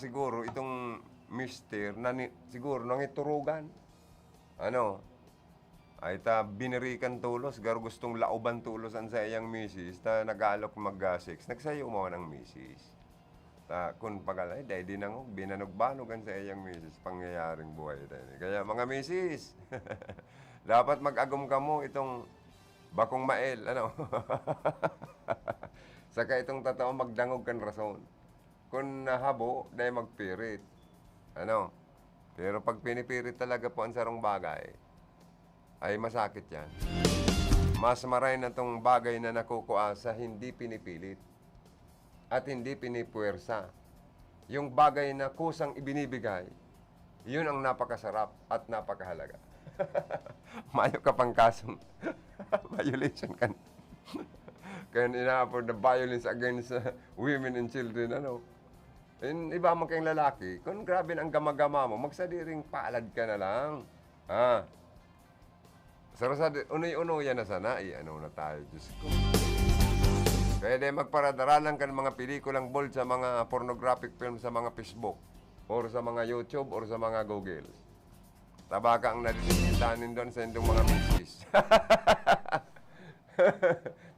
Siguro itong mister na siguro nangiturugan. Ay binirikan tulos, garo gustong lauban tulosan sa iyang misis, nag-aalok mag-sex, nagsayo mo ng misis. Kung pagalay, dahil dinangog, binanog-banogan sa iyang misis, pangyayaring buhay tayo. Kaya mga misis, dapat mag-agom ka mo itong bakong mael, Saka itong tatao magdangog kan rason. Kung nahabo, dahil magpirit. Pero pag pinipirit talaga po ang sarong bagay, ay masakit yan. Mas maray na tong bagay na nakukuha sa hindi pinipilit at hindi pinipuwersa. Yung bagay na kusang ibinibigay, yun ang napakasarap at napakahalaga. Mayo ka pang kasong violation kan. Kaya ina-afford the violence against women and children, iba man kayong lalaki, kung grabe ang gama-gama mo, magsadiring palad ka na lang. Sarasad, unoy-uno yan na sana, na tayo, Diyos ko. Pwede magparadaralan ka ng mga pelikulang bold sa mga pornographic film sa mga Facebook, or sa mga YouTube, or sa mga Google. Tabaka ang nadidikintanin doon sa indong mga misis.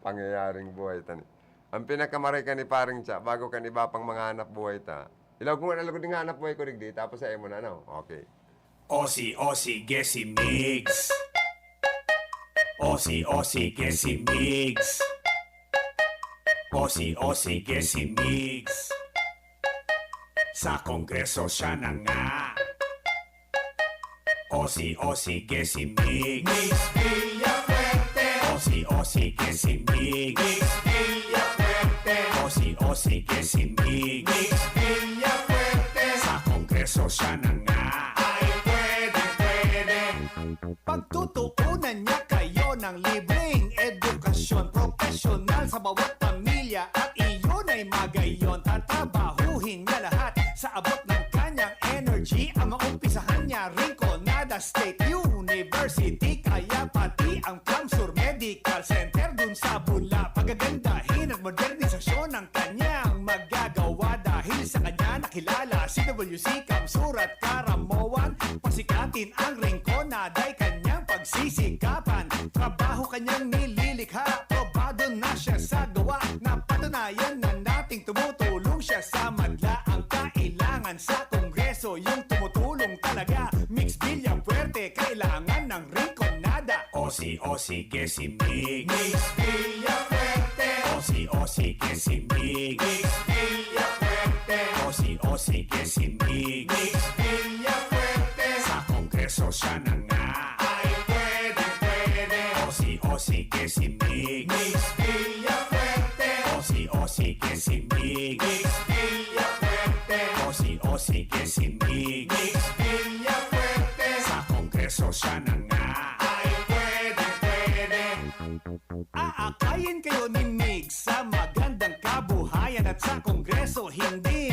Pangyayaring buhay tani. Ang pinakamaray ka ni paring siya, bago ka iba pang mga hanap buhay ta. Ilaw kung alagod ng hanap buhay ko digdi, tapos sa mo na, Okay. Osi, Gesi Mix. Osi, Gesi Mix. Osi, Gesi Mix. Sa kongreso siya na nga. Osi, Gesi Mix. Mix Villafuerte. Osi, Gesi Mix. Mix Villafuerte. Osi, Gesi Mix. Mix Villafuerte. Sa kongreso siya na nga. Ay, pwede. Pagtutuunan niya kayo ng libreng edukasyon profesional sa bawat pamilya at iyon ay magayon. Tatabahuhin niya lahat sa abot ng kanyang energy. Ang maumpisahan niya Rinconada State University kaya nakilala si WC Kamsurat Karamoan. Pasikatin ang ringkonada'y kanyang pagsisikapan. Trabaho kanyang nililikha, probado na siya sa gawa. Napatunayan na nating tumutulong siya sa madla. Ang kailangan sa kongreso, yung tumutulong talaga. Mix Villafuerte, kailangan ng ringkonada. Osi que si Mix Villafuerte. Osi que si Mix Villafuerte. Osi que si Mix Villafuerte. Sa kongreso siya na nga ay pwede. Osi que si Mix Villafuerte. Osi que si Mix Villafuerte. Osi que si Mix Villafuerte. Sa kongreso siya na nga ay pwede. Aakayin kayo ni Mix sa magandang kabuhayan at sa kongreso hindi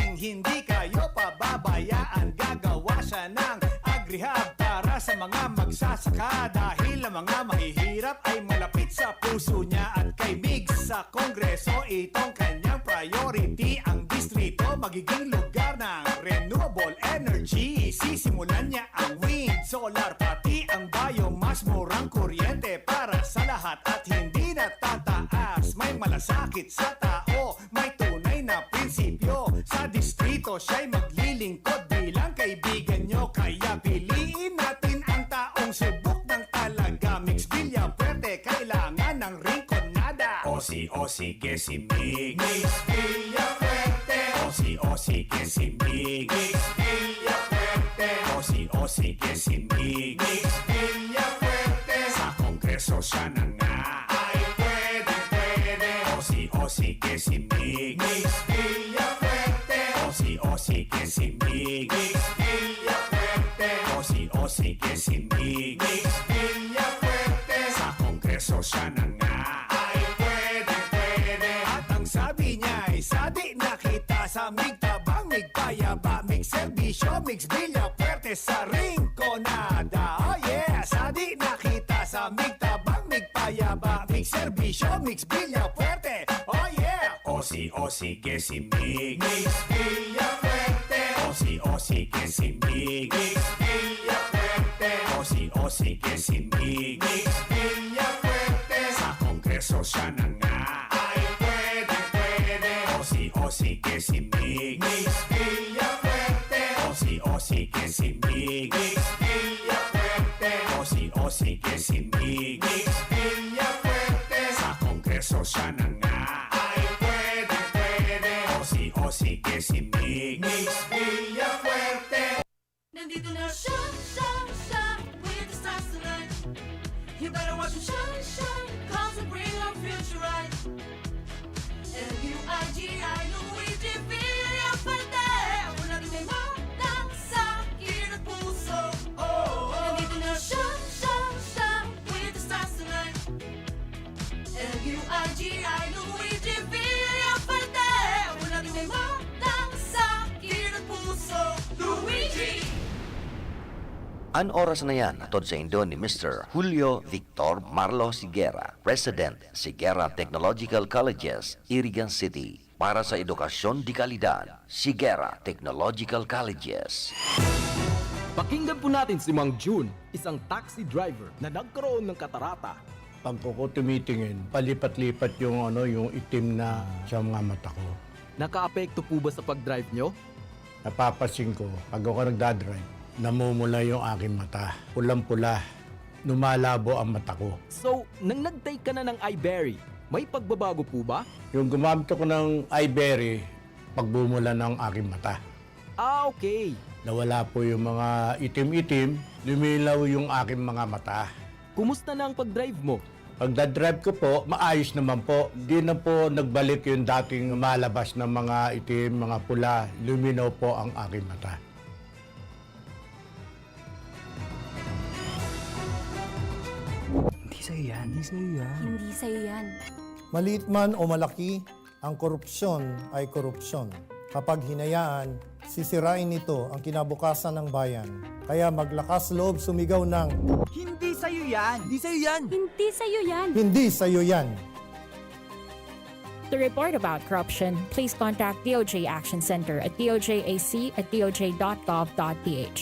kayo pababayaan. Gagawa siya ng agrihab para sa mga magsasaka dahil ang mga mahihirap ay malapit sa puso niya. At kay Mix sa kongreso itong kanyang priority. Ang distrito magiging lugar ng renewable energy. Sisimulan niya ang wind, solar, pati ang biomass. Murang kuryente para sa lahat at hindi na tataas. May malasakit sa tao, may tunay na prinsipyo. Sa distrito siya'y maglilingkod bilang kaibigan nyo. Kaya piliin natin ang taong subok ng talaga. Mix Villafuerte, kailangan ng ringkonada. Osi que si Mix Villafuerte. Osi que si Mix Villafuerte. Osi que si Mix Villafuerte. Sa kongreso siya na nga ay pwede. Osi que si Mix Villafuerte. Osi que si Mix Villafuerte. Osi que si Mix Villafuerte. Sa kongreso siya na nga ay pwede. At ang sabi niya ay sadi na kita sa migtabang, migpayaba, migserbisyo, Mix Villafuerte sa ringkonada. Oh yeah, sadi na kita sa migtabang, migpayaba, migserbisyo, Mix Villafuerte. Oh yeah. Osi que si Mix Villafuerte. Osi que si Mix Villafuerte. Osi que si Mix Villafuerte. Sa kongreso siya na nga ay pwede. Osi que si Mix Villafuerte. Osi que si Mix Villafuerte. Osi que si Mix Villafuerte. Sa kongreso siya na nga ay pwede. Osi que si Mix Villafuerte. Nandito na siya with the stars tonight. You better watch him shine, cause we bring our future right. L-U-I-G-I, Luigi Villafuerte. Wala rin may matang sa akin at puso. Nandito na siya with the stars tonight. L-U-I-G-I, Luigi Villafuerte. Wala rin may matang sa akin at puso. Luigi! An oras na yan, atod sa Indo ni Mr. Julio Victor Marlo Siguera, President, Siguera Technological Colleges, Irigan City. Para sa edukasyon di kalidad, Siguera Technological Colleges. Pakinggan po natin si Mang June, isang taxi driver na nagkaroon ng katarata. Pag ko tumitingin, palipat-lipat yung yung itim na sa mga mata ko. Nakaapekto po ba sa pag-drive nyo? Napapasin ko, pag ako nagdadrive, namumula yung aking mata. Pulang-pula, lumalabo ang mata ko. So, nang nag-take ka na ng iBerry, may pagbabago po ba? Yung gumamit ako ng iBerry, pagbumula ng aking mata. Ah, okay. Nawala po yung mga itim-itim, lumilaw yung aking mga mata. Kumusta na ang pag-drive mo? Pagdadrive ko po, maayos naman po. Di na po nagbalik yung dating malabas na mga itim, mga pula. Luminaw po ang aking mata. Hindi sa'yo yan. Maliit man o malaki, ang korupsyon ay korupsyon. Kapag hinayaan, sisirain nito ang kinabukasan ng bayan. Kaya maglakas loob sumigaw ng Hindi sa'yo yan! Hindi sa'yo yan! Hindi sa'yo yan! hindi sa'yo yan. To report about corruption, please contact DOJ Action Center at dojAC@doj.gov.ph.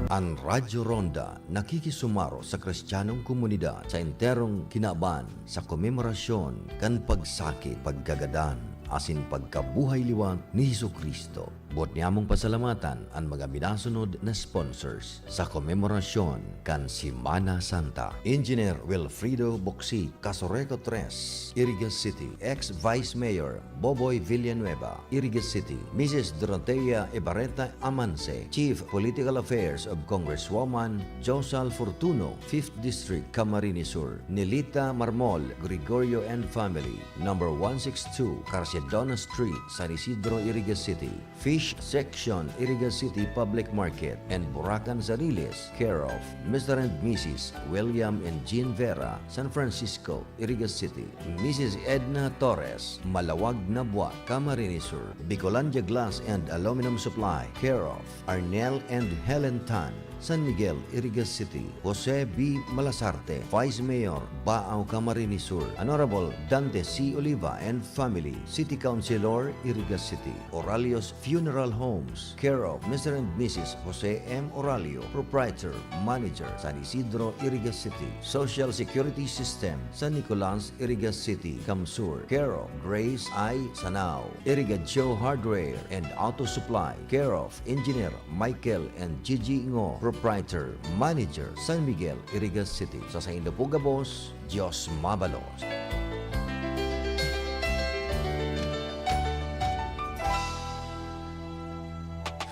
Ang Radyo Ronda nakikisumaro sa Kristiyanong komunidad sa enterong kinaban sa komemorasyon kan pagsakit, paggagadan, asin pagkabuhay liwat ni Jesucristo. Buot niyamong pasalamatan ang mga minasunod na sponsors sa komemorasyon kan Semana Santa. Engineer Wilfrido Boxi, Casoreco 3, Irigas City. Ex-Vice Mayor Boboy Villanueva, Irigas City. Mrs. Dorotea Ibarreta Amance, Chief Political Affairs of Congresswoman Josal Fortuno, 5th District, Camarines Sur. Nelita Marmol, Gregorio and Family, number 162, Carcedona Street, San Isidro, Irigas City. Fish Section, Irigas City Public Market, and Buracan Zariles, care of Mr. and Mrs. William and Jean Vera, San Francisco, Irigas City. Mrs. Edna Torres, Malawag na Buwak, Camarines Sur. Bicolandia Glass and Aluminum Supply, care of Arnel and Helen Tan, San Miguel, Irigas City. Jose B. Malasarte, Vice Mayor, Baaw, Camarines Sur. Honorable Dante C. Oliva and Family, City Councilor, Irigas City. Oralios Funeral Homes, care of Mr. and Mrs. Jose M. Oralio, Proprietor, Manager, San Isidro, Irigas City. Social Security System, San Nicolas, Irigas City, Camsur, care of Grace I. Sanao. Irigadjo Hardware and Auto Supply, care of Engineer Michael and Gigi Ngo, Proprietor, Manager, San Miguel, Irigas City. Sa Saindo Pugabos, Diyos Mabalos.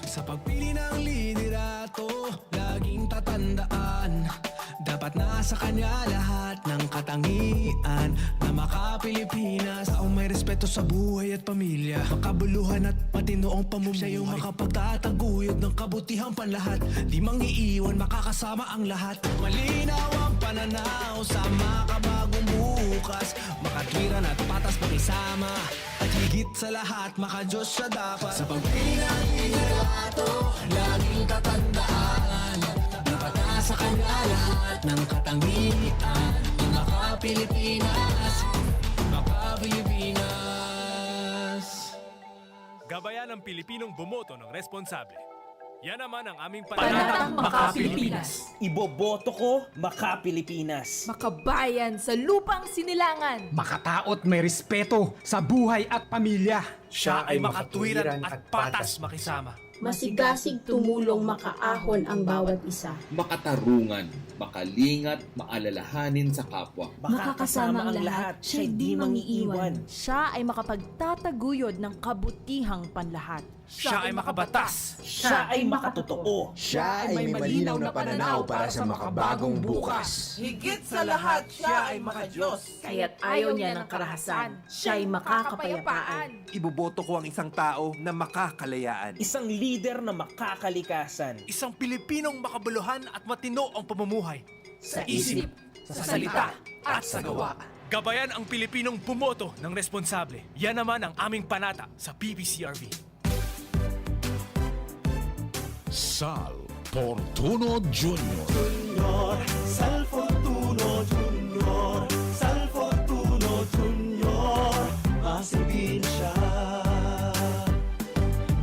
Sa pagpili ng liderato, laging tatandaan, dapat nasa kanya lahat ng katangian na maka-Pilipinas. Taong may respeto sa buhay at pamilya, makabuluhan at matinoong pamumuhay. Siya yung makapagtataguyod ng kabutihang panlahat, di mangiiwan, makakasama ang lahat. Malinaw ang pananaw sa makabagong bukas, makatwiran at patas pakisama, at higit sa lahat, maka-Diyos siya dapat. Sa pagpili ng liderato, laging tatandaan, dapat nasa kanya lahat ng katangian, maka-Pilipinas, maka-Pilipinas. Gabayan ng Pilipinong bumoto ng responsable. Yan naman ang aming Panatang Maka-Pilipinas. Iboboto ko, Maka-Pilipinas. Makabayan sa lupang sinilangan. Makataot may respeto sa buhay at pamilya. Siya ay makatwiran at patas makisama. Masigasig tumulong makaahon ang bawat isa. Makatarungan, makalingat, maalalahanin sa kapwa. Makakasama ang lahat, siya'y di mangiiwan. Siya ay makapagtataguyod ng kabutihang panlahat. Siya ay makabatas. Siya ay makatotoo. Siya ay may malinaw na pananaw para sa makabagong bukas. Higit sa lahat, siya ay maka-Diyos. Kaya't ayaw niya ng karahasan. Siya ay makakapayapaan. Iboboto ko ang isang tao na makakalayaan. Isang leader na makakalikasan. Isang Pilipinong makabuluhan at matino ang pamumuhay. Sa isip, sa salita, at sa gawa. Gabayan ang Pilipinong bumoto ng responsable. Yan naman ang aming panata sa PPCRV. Sal Fortuno Jr. Sal Fortuno Jr. Sal Fortuno Jr. Masigin siya.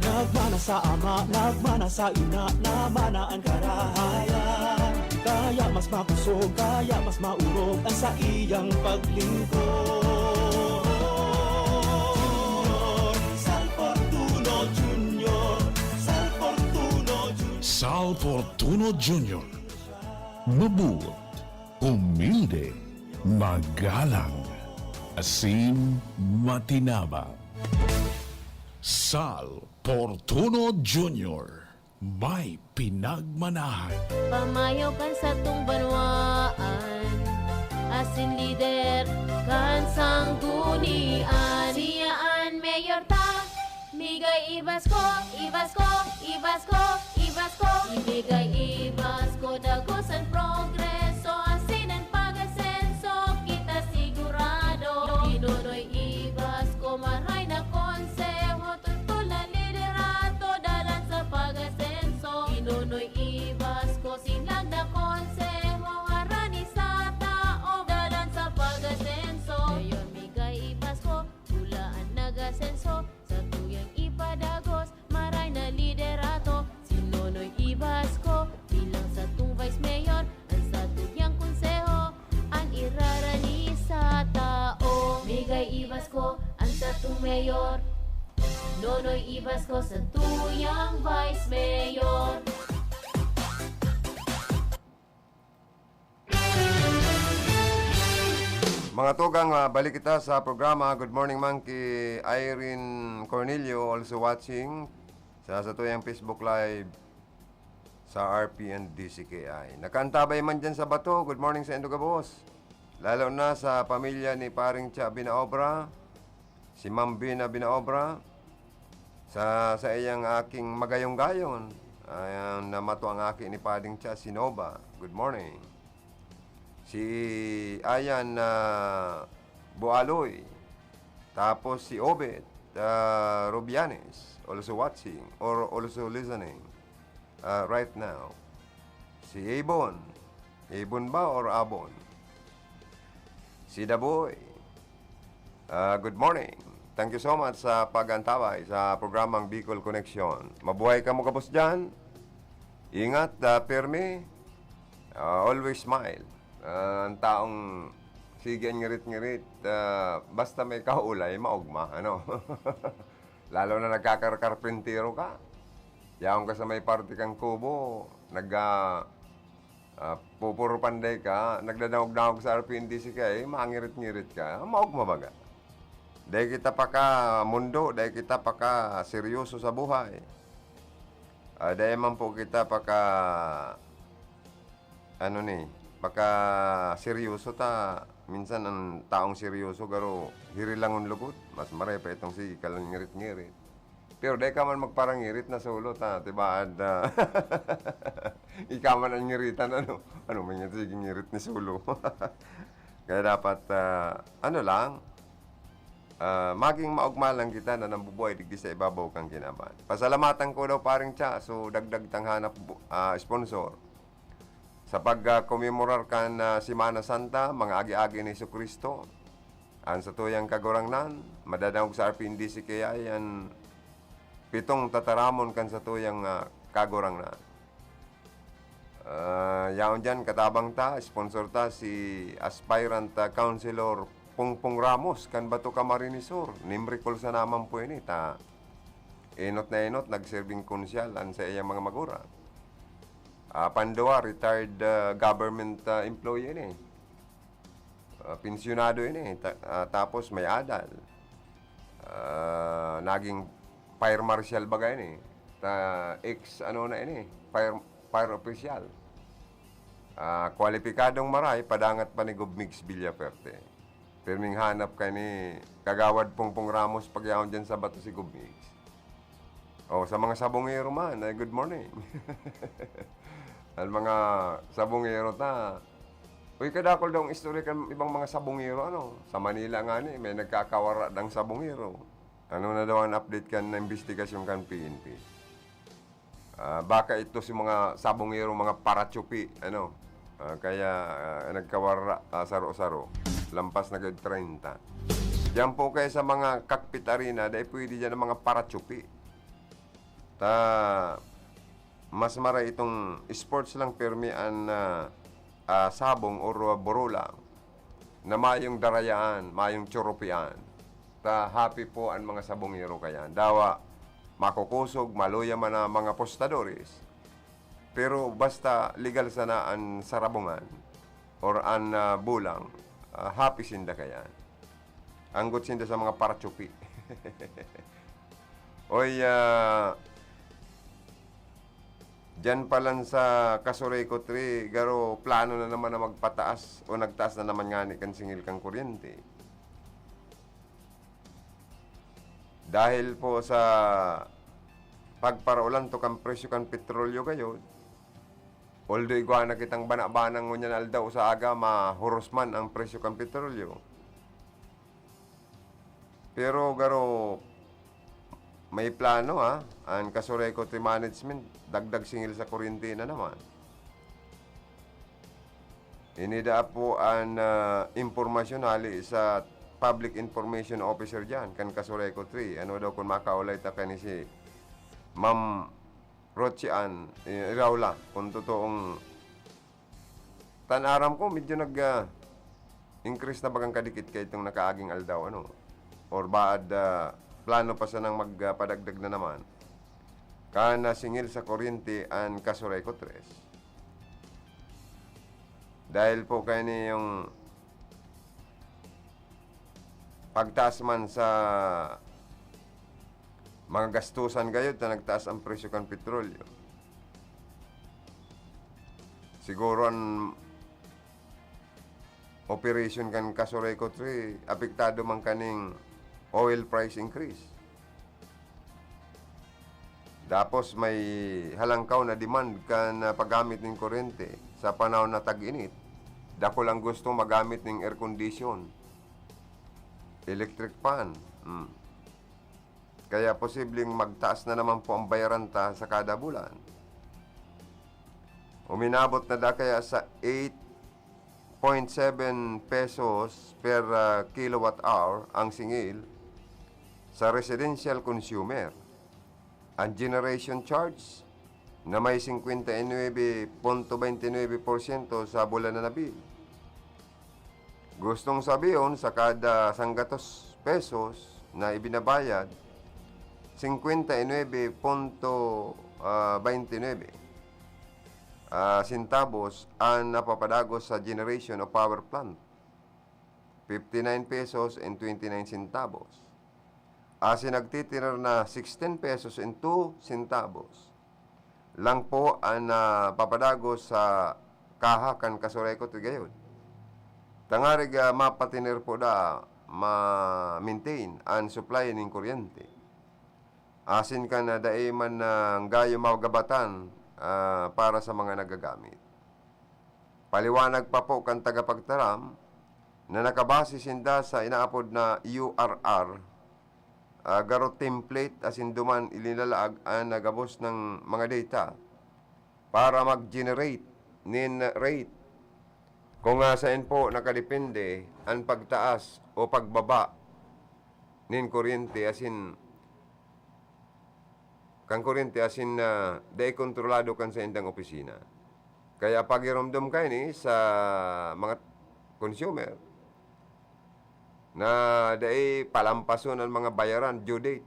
Nagmana sa ama, nagmana sa ina, namana ang karahayan. Kaya mas mabusog, kaya mas maurog ang sa iyang paglingkod. Sal Fortuno Jr. Sal Fortuno Jr. Sal Fortuno Jr. Mabuot, humilde, magalang, asin, matinabang. Sal Fortuno Jr. May pinagmanahan. Pamayaw kan sa tung banwaan, asin lider kan sang dunian. Siyaan mayor ta, migay ibas ko, ibas ko, ibas ko, ibas ko. Ibigay ibas ko, dagosan progreso, asin ang pag-asenso, kita sigurado. Inunoy ibas ko, maray na konseho, tutol na liderato, dalan sa pag-asenso. Inunoy ibas ko, sinlag na konseho, harani sa Ibasko ang satong mayor. Nonoy Ibasko sa tuyang vice mayor. Mga tugang, balik kita sa programa Good Morning Monkey. Irene Cornelio also watching sa satuyang Facebook Live sa RP and DCKI. Nakaantabay man dyan sa bato. Good morning sa Enduga Boss. Lalo na sa pamilya ni Paring Cha Binaobra, si Ma'am Bina Binaobra, sa iyang aking magayong-gayon. Ayan, namato ang aking ni Paring Cha Sinova. Good morning. Si Ayan Bualoy. Tapos si Obed Rubianes also watching or also listening right now. Si Abon. Abon ba or Abon? Si Daboy. Good morning. Thank you so much sa pag-antabay sa programang Bicol Connection. Mabuhay ka mo kapos dyan. Ingat, Permi. Always smile. Ang taong sige ngirit-ngirit, basta may kaulay, maugma, ano? Lalo na nagkakarkarpintero ka. Yaong ka sa may party kang kubo, pupuro panday ka, nagdadawag-dawag sa RPNDC ka, mangirit-ngirit ka, maugma baga. Dahil kita pa ka mundo, dahil kita pa ka seryoso sa buhay. Dahil man po kita pa ka, baka seryoso ta. Minsan ang taong seryoso garo hirilangon lugod. Mas maray pa itong sige kalang ngirit-ngirit. Pero dahil ka man magparangirit na solo ta, diba? Ikaw man ang ngiritan, ano man yung sige ngirit ni solo. Kaya dapat, maging maugma lang kita na nambubuhay digdi sa ibabaw kang kinaban. Pasalamatan ko daw Paring Cha, so dagdag tanghanap sponsor. Sa pag-commemorar kan Semana Santa, mga agi-agi ni Jesucristo, ang sa tuyang kagurangnan, madadawag sa RPNDC kaya yan 7 tataramon kan sa tuyang kagurangnan. Yaon dyan, katabang ta, sponsor ta si aspirant councilor Pungpung Ramos, kan Bato Camarines Sur. Nimricol sa naman po ini, ta inot na inot, nag-serving konsyal an sa iyang mga magura. Pandua, retired government employee ini. Pensyonado ini. Tapos may adal. Naging fire marshal baga ini. Fire official. Kwalipikadong maray, padangat pa ni Gubmix Villaperte. Pirming hanap ka ni Kagawad Pungpung Ramos pagyaon dyan sa Bato si Gubmix. Sa mga sabongero man, good morning. Ang mga sabongero ta. Uy, kadakol daw ang istorya kan ibang mga sabongero, Sa Manila nga ni, may nagkakawara ng sabongero. Ano na daw ang update kan na investigasyon kan PNP? Baka ito si mga sabongero, mga parachupi, kaya nagkawara saro-saro. Lampas na gad 30. Diyan po kayo sa mga cockpit arena, dahil pwede dyan ang mga parachupi. Mas maray itong sports lang permian sabong o borola na mayong darayaan, mayong tsurupian. Happy po ang mga sabongero kaya. Dawa, makukusog, maluya man na mga postadores. Pero basta legal sana ang sarabungan or ang bulang, happy sinda kaya. Anggot sinda sa mga parachupi. Oy, diyan pa lang sa Kasureko 3, garo plano na naman na magpataas o nagtaas na naman nga ni kan singil kang kuryente. Dahil po sa pagparaulan to kang presyo kan petrolyo kayo, although igwa na kitang bana-banang ngunyan aldaw sa aga, mahuros man ang presyo kan petrolyo. Pero garo, may plano ang Kasureko 3 management, dagdag singil sa kuryente na naman. Inida po ang impormasyon hali sa Public Information Officer dyan, kan Kasureko 3. Ano daw kung makaulay ta ni si Ma'am Rochian Iraula, kung totoong tanaram ko, medyo nag-increase na bagang kadikit kay itong nakaaging aldaw, or baad plano pa sa nang magpadagdag na naman kana singil sa kuryente ang kasuray ko 3. Dahil po kayo yung pagtaas man sa mga gastusan gayod na nagtaas ang presyo kan petrolyo. Siguro ang operation kan kasuray ko 3 apektado man kaning oil price increase. Tapos may halangkaw na demand kan paggamit ng kuryente sa panahon na tag-init. Dako lang gusto magamit ng air condition, electric fan. Kaya posibleng magtaas na naman po ang bayaran ta sa kada bulan. Uminabot na kaya sa 8.7 pesos per kilowatt hour ang singil sa residential consumer. Ang generation charge na may 59.29% sa bulan na bill. Gustong sabihin sa kada 100 pesos na ibinabayad, 59.29 centavos ang napapadagos sa generation o power plant. 59 pesos and 29 centavos. Nagtitira na 16 pesos and 2 centavos lang po ang papadagos sa kahakan kasurekot gayon. Tangarig mapatinir po ma-maintain ang supply ng kuryente. Asin ka na daiman ng gayo magabatan para sa mga nagagamit. Paliwanag pa po kan tagapagtaram na nakabase sinda sa inaapod na URR garo template asin duman ilinalaag ang nagabos ng mga data para mag-generate nin rate. Kung saan po nakadepende ang pagtaas o pagbaba nin kuryente asin kang kuryente asin day kontrolado kan sa indang opisina. Kaya pagiramdam kayo ni sa mga consumer na day palampason ang mga bayaran due date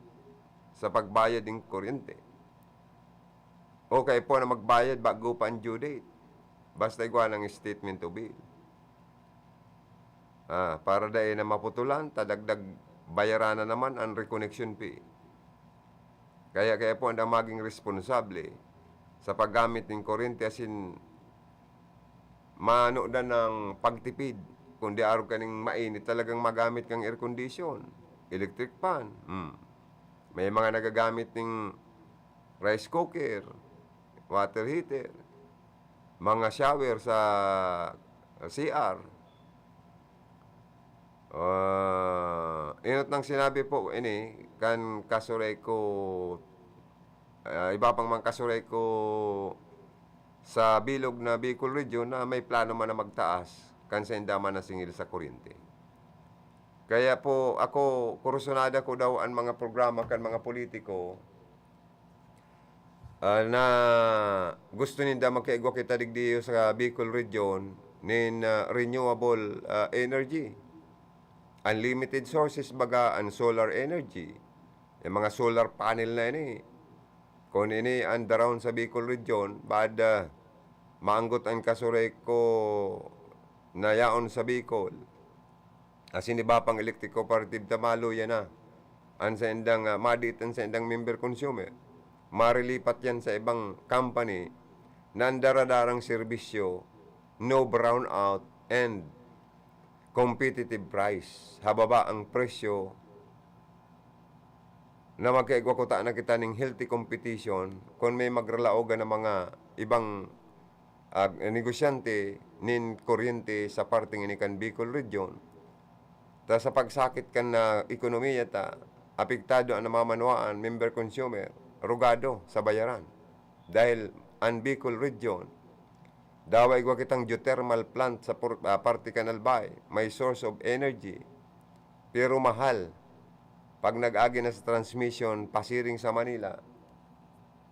sa pagbayad ng kuryente. Okay po na magbayad bago pa ang due date. Basta igual ng statement to bill. Para day na maputulan, tadagdag bayaran na naman ang reconnection fee. Kaya po ang maging responsable sa paggamit ng kuryente asin manudan ng pagtipid. Kundi araw kaning mainit talagang magamit kang air condition, electric fan. May mga nagagamit ng rice cooker, water heater, mga shower sa CR. Inot nang sinabi po ini kan kasuray ko iba pang mga kasuray ko sa bilog na Bicol Region na may plano man na magtaas kan sa indaman na singil sa kuryente. Kaya po ako, kursunada ko daw ang mga programa kan mga politiko na gusto ninda magkaigwa kita digdiyo sa Bicol Region nin renewable energy. Unlimited sources baga ang solar energy. Yung mga solar panel na ini. Kung ini ang daroon sa Bicol Region, bad maanggot ang kasuray ko na yaon sa Bicol. Asin iba pang electric cooperative tamalo yan na. Ang sa indang madit ang sa indang member consumer. Marilipat yan sa ibang company na andaradarang serbisyo, no brownout, and competitive price. Hababa ang presyo na magkaigwakuta na kita ng healthy competition kung may magralaoga ng mga ibang negosyante nin kuryente sa parting inikan Bicol Region. Ta sa pagsakit kan na ekonomiya ta, apektado ang namamanwaan member consumer, rugado sa bayaran. Dahil ang Bicol Region, daway gwa kitang geothermal plant sa parte Canal Bay, may source of energy, pero mahal. Pag nag-agi na sa transmission, pasiring sa Manila,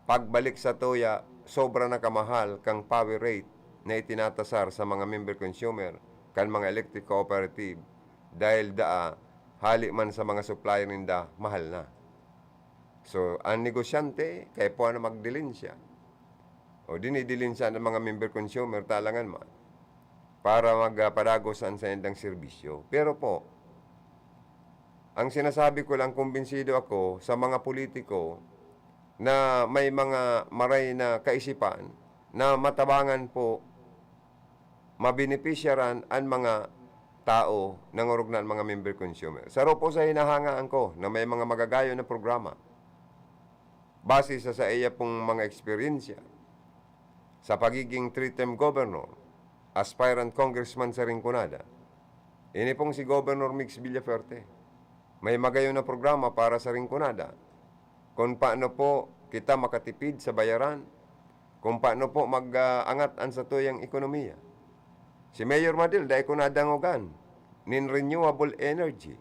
pagbalik sa Toya, sobra na kamahal kang power rate na itinatasar sa mga member consumer kan mga electric cooperative dahil hali man sa mga supplier ninda, mahal na. So, ang negosyante, kaya po na magdilin siya. O dinidilin siya ng mga member consumer talangan man para magpadagos sa indang serbisyo. Pero po, ang sinasabi ko lang, kumbinsido ako sa mga politiko na may mga maray na kaisipan na matabangan po mabenepisyaran ang mga tao ng orugnan mga member consumer. Saro po sa hinahangaan ko na may mga magagayo na programa base sa iya pong mga eksperyensya sa pagiging 3-term governor, aspirant congressman sa Rinconada. Ini pong si Governor Mix Villaferte. May magayo na programa para sa Rinconada kung paano po kita makatipid sa bayaran, kung paano po mag-angat ang sa tuyang ekonomiya. Si Mayor Madil, dahil ko nadangogan, nin renewable energy.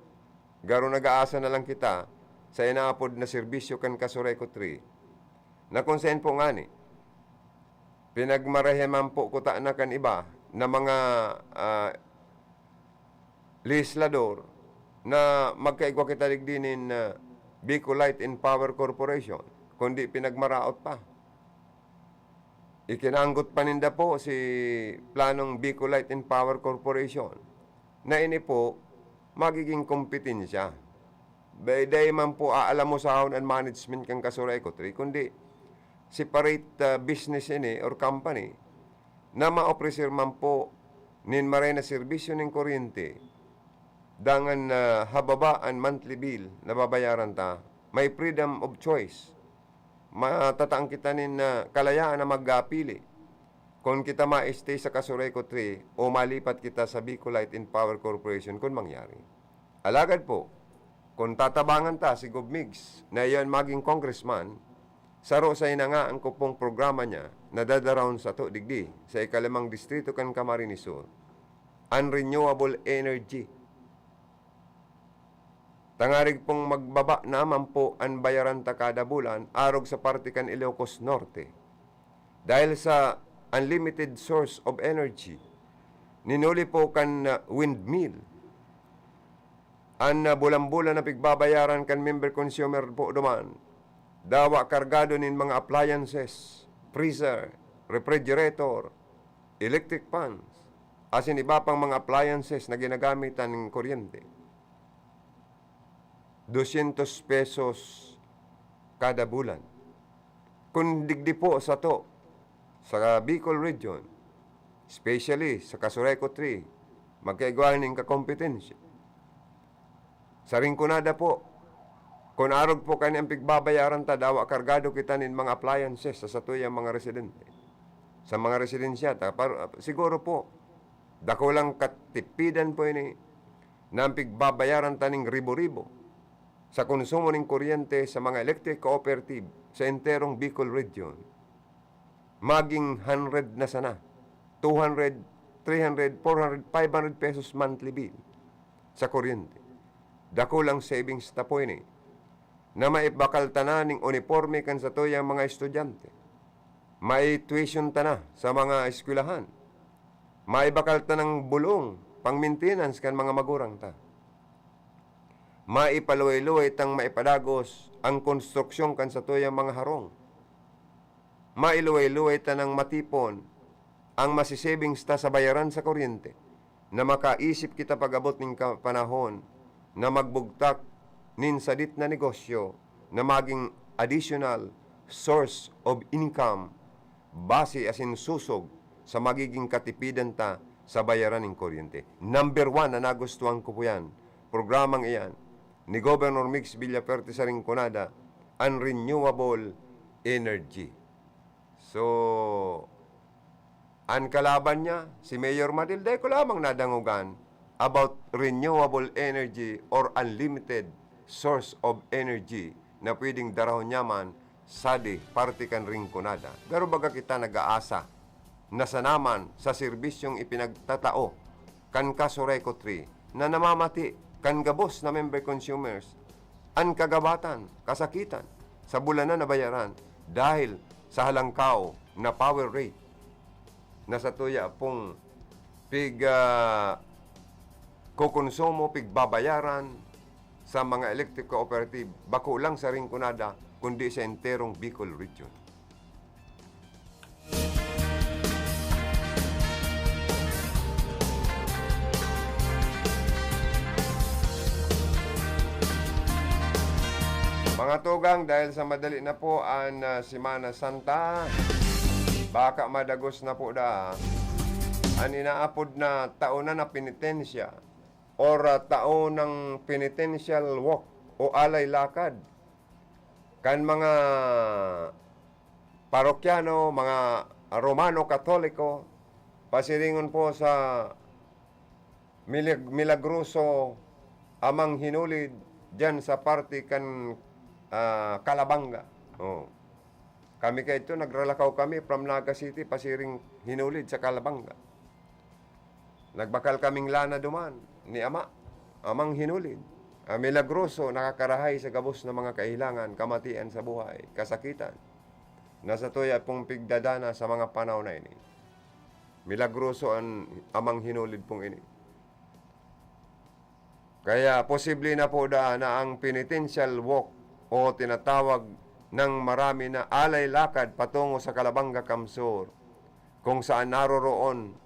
Garo nag-aasa na lang kita sa inaapod na serbisyo kan Kasureco 3. Na kung saan po nga ni, pinagmaraheman po ko na kan iba na mga legislador na magkaigwa kita digdinin Bicol Light and Power Corporation, kundi pinagmaraot pa. Ikinanggot paninda po si planong Bicol Light and Power Corporation na ini po magiging kompetensya. Day man po aalam mo sa and management kang Kasureco 3, kundi separate business ini or company na ma-ofrecer man po nin maray na serbisyo ng kuryente dangan hababaan monthly bill na babayaran ta, may freedom of choice. Matataang kita nin kalayaan na magpili kung kita ma-stay sa Kasureco 3 o malipat kita sa Bicol Light and Power Corporation kung mangyari. Alagad po, kung tatabangan ta si Gobmigs na iyon maging congressman, saro sa ina nga ang kupong programa niya na dadaround sa to digdi sa ikalimang distrito kan Camarines Sur, unrenewable energy. Tangarig pong magbaba naman po ang bayaran ta kada bulan arog sa parte kan Ilocos Norte. Dahil sa unlimited source of energy, ninuli po kan windmill. Ang bulan-bulan na pigbabayaran kan member consumer po duman, dawa kargado nin mga appliances, freezer, refrigerator, electric fans, asin iba pang mga appliances na ginagamitan ng kuryente. 200 pesos kada bulan. Kung digdi po sa to, sa Bicol Region, especially sa Kasureco 3, magkaigwahan ng kakompetensya. Sa Rinconada po, kung arog po kanyang pigbabayaran ta, dawa kargado kita nin mga appliances sa satuyang mga residente. Sa mga residensya, siguro po, dako lang katipidan po ini na pigbabayaran ta ning ribo-ribo sa konsumo ng kuryente sa mga electric cooperative sa enterong Bicol Region. Maging 100 na sana. 200, 300, 400, 500 pesos monthly bill sa kuryente. Dako lang savings ta po ini na maibakal tanan ng uniforme kan sa tuyang mga estudyante. May tuition ta na sa mga eskwelahan. Maibakal ta ng bulong pang maintenance kan mga magurang ta. Maipaluway-luway tang maipadagos ang konstruksyon kan sa tuyang mga harong. Mailuway-luway ta ng matipon ang masisavings ta sa bayaran sa kuryente na makaisip kita pag-abot ng panahon na magbugtak nin sadit na negosyo na maging additional source of income base asin susog sa magiging katipidan ta sa bayaran ng kuryente. Number 1 na nagustuhan ko po yan, programang iyan, ni Governor Mix Villaferte sa Rinconada, unrenewable energy. So, ang kalaban niya, si Mayor Madilde, ko lamang nadangugan about renewable energy or unlimited source of energy na pwedeng darahon nyaman sadi parte kan Rinconada. Pero baga kita nag-aasa na sanaman sa serbisyong ipinagtatao kan Kasureco 3 na namamati kan gabos na member consumers ang kagabatan, kasakitan sa bulanan na bayaran dahil sa halangkaw na power rate na sa tuya pong kukonsumo, pigbabayaran sa mga electric cooperative, bako lang sa Rinconada, kundi sa enterong Bicol region. Mga tugang, dahil sa madali na po ang Semana Santa, baka madagos na po ang inaapod na taonan na penitensya or taon ng penitential walk o alay lakad. Kan mga parokyano, mga Romano Katoliko, pasiringon po sa Milagroso amang hinulid dyan sa party kan Calabanga. Oh. Kami kayo ito, nagralakaw kami from Naga City, pasiring hinulid sa Calabanga. Nagbakal kaming lana duman ni amang hinulid. Milagroso, nakakarahay sa gabos ng mga kahilangan, kamatian sa buhay, kasakitan. Nasa tuya pong pigdadana sa mga panahon na ini. Milagroso ang amang hinulid pong ini. Kaya posible na po na ang penitential walk o tinatawag ng marami na alay lakad patungo sa Calabanga Kamsur, kung saan naroroon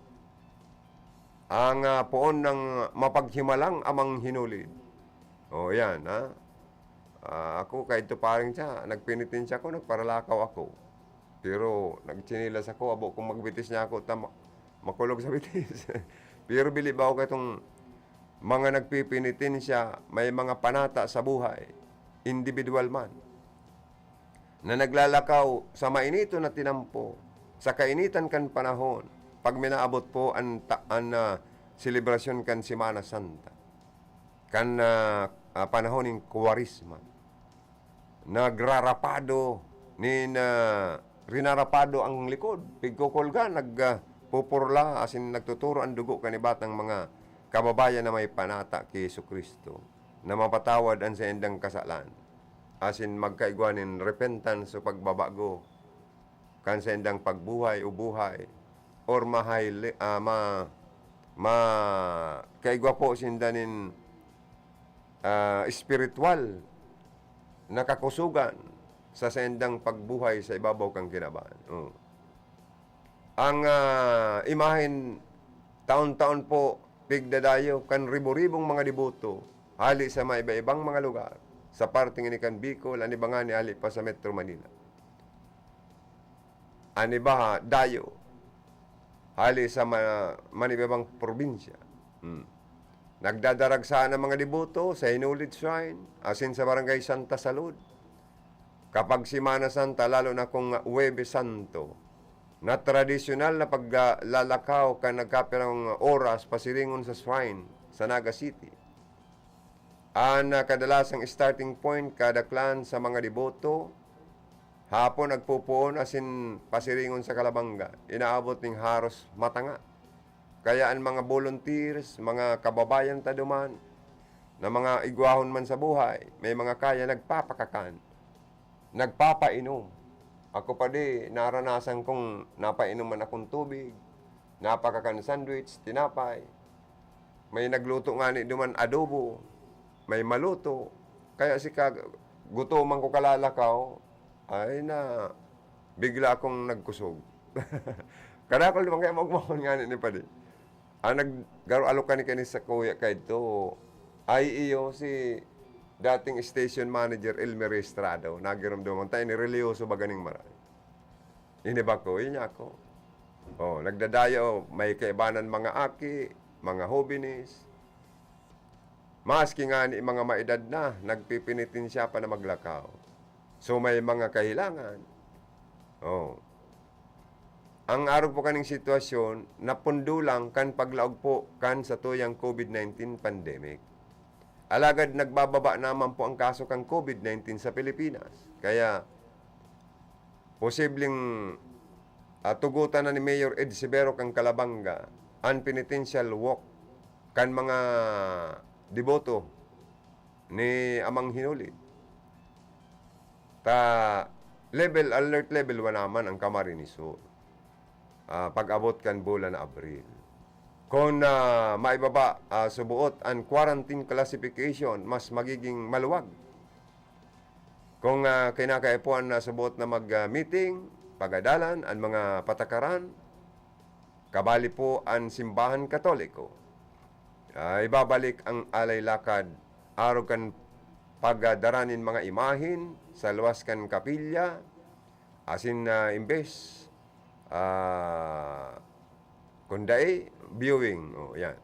ang poon ng mapaghimalang amang hinulid. O yan, ha? Ako, kahit ito paring siya, nagpenitensya ako, nagparalakaw ako. Pero nagchinilas ako, abo kung magbitis niya ako, makulog sa bitis. Pero bilib ako katong mga nagpipinitensya, may mga panata sa buhay, individual man, na naglalakaw sa mainito na tinampo, sa kainitan kan panahon, pag minaabot po ang selebrasyon kan Semana Santa, kan panahon ng Kuwarisma, nagrarapado, rinarapado ang likod, pigkukulga, nagpupurla, asin nagtuturo ang dugo kanibatang mga kababayan na may panata kay Jesucristo, na mapatawad ang sa endang kasalan, asin magkaigwanin repentance o pagbabago, kan sa endang pagbuhay o buhay, or kaigwa po sindanin spiritual na kakusugan sa sendang pagbuhay sa ibabaw kang kinaban. Ang imahin taon-taon po pigdadayo kan ribo-ribong mga diboto hali sa mga iba-ibang mga lugar sa parting ini kan Bicol, aniba ni hali pa sa Metro Manila. Aniba dayo hali sa manibabang probinsya. Nagdadarag sana mga diboto sa Hinulid Shrine, asin sa Barangay Santa Salud. Kapag Semana Santa, lalo na kung Huwebes Santo, na tradisyonal na paglalakaw ka nagkapirang oras pasiringon sa shrine sa Naga City. Ang kadalasang starting point kada clan sa mga diboto, hapon nagpupuon asin pasiringon sa Calabanga, inaabot ng haros matanga. Kaya ang mga volunteers, mga kababayan taduman, na mga igwahon man sa buhay, may mga kaya nagpapakakan, nagpapainom. Ako pa di, naranasan kong napainuman akong tubig, napakakan sandwich, tinapay. May nagluto nga ni duman adobo, may maluto. Kaya gutuman ko kalalakaw, ay na bigla akong nagkusog. Kadakol naman kaya magmahon nga ni pa di. Naggaroalokan ni sa kuya kay ito, ay iyo si dating station manager Elmer Estrado, nagiramdaman tayo ni religyoso baganing marami. Iniba ko, yun ako. Nagdadayo, may kaibanan mga aki, mga hobinis. Maski nga ni mga maedad na, nagpipinitin siya pa na maglakaw. So may mga kahilangan. Ang araw po kaning sitwasyon, napundo lang kan paglaog po kan sa tuyang COVID-19 pandemic. Alagad nagbababa naman po ang kaso kang COVID-19 sa Pilipinas. Kaya, posibleng tugutan na ni Mayor Ed Severo kang Calabanga ang penitential walk kan mga deboto ni amang hinulid. Alert level 1 naman ang Camarines Sur. Pag-abot kan bulan na Abril. Kung maibaba subuot ang quarantine classification, mas magiging maluwag. Kung kinakaipuan na subuot na mag-meeting, pagadalan, ang mga patakaran, kabali po ang simbahan katoliko. Ibabalik ang alay lakad, araw kan pagdaranin mga imahin sa luwas kan kapilya, asin imbes, kunday, viewing. Yan.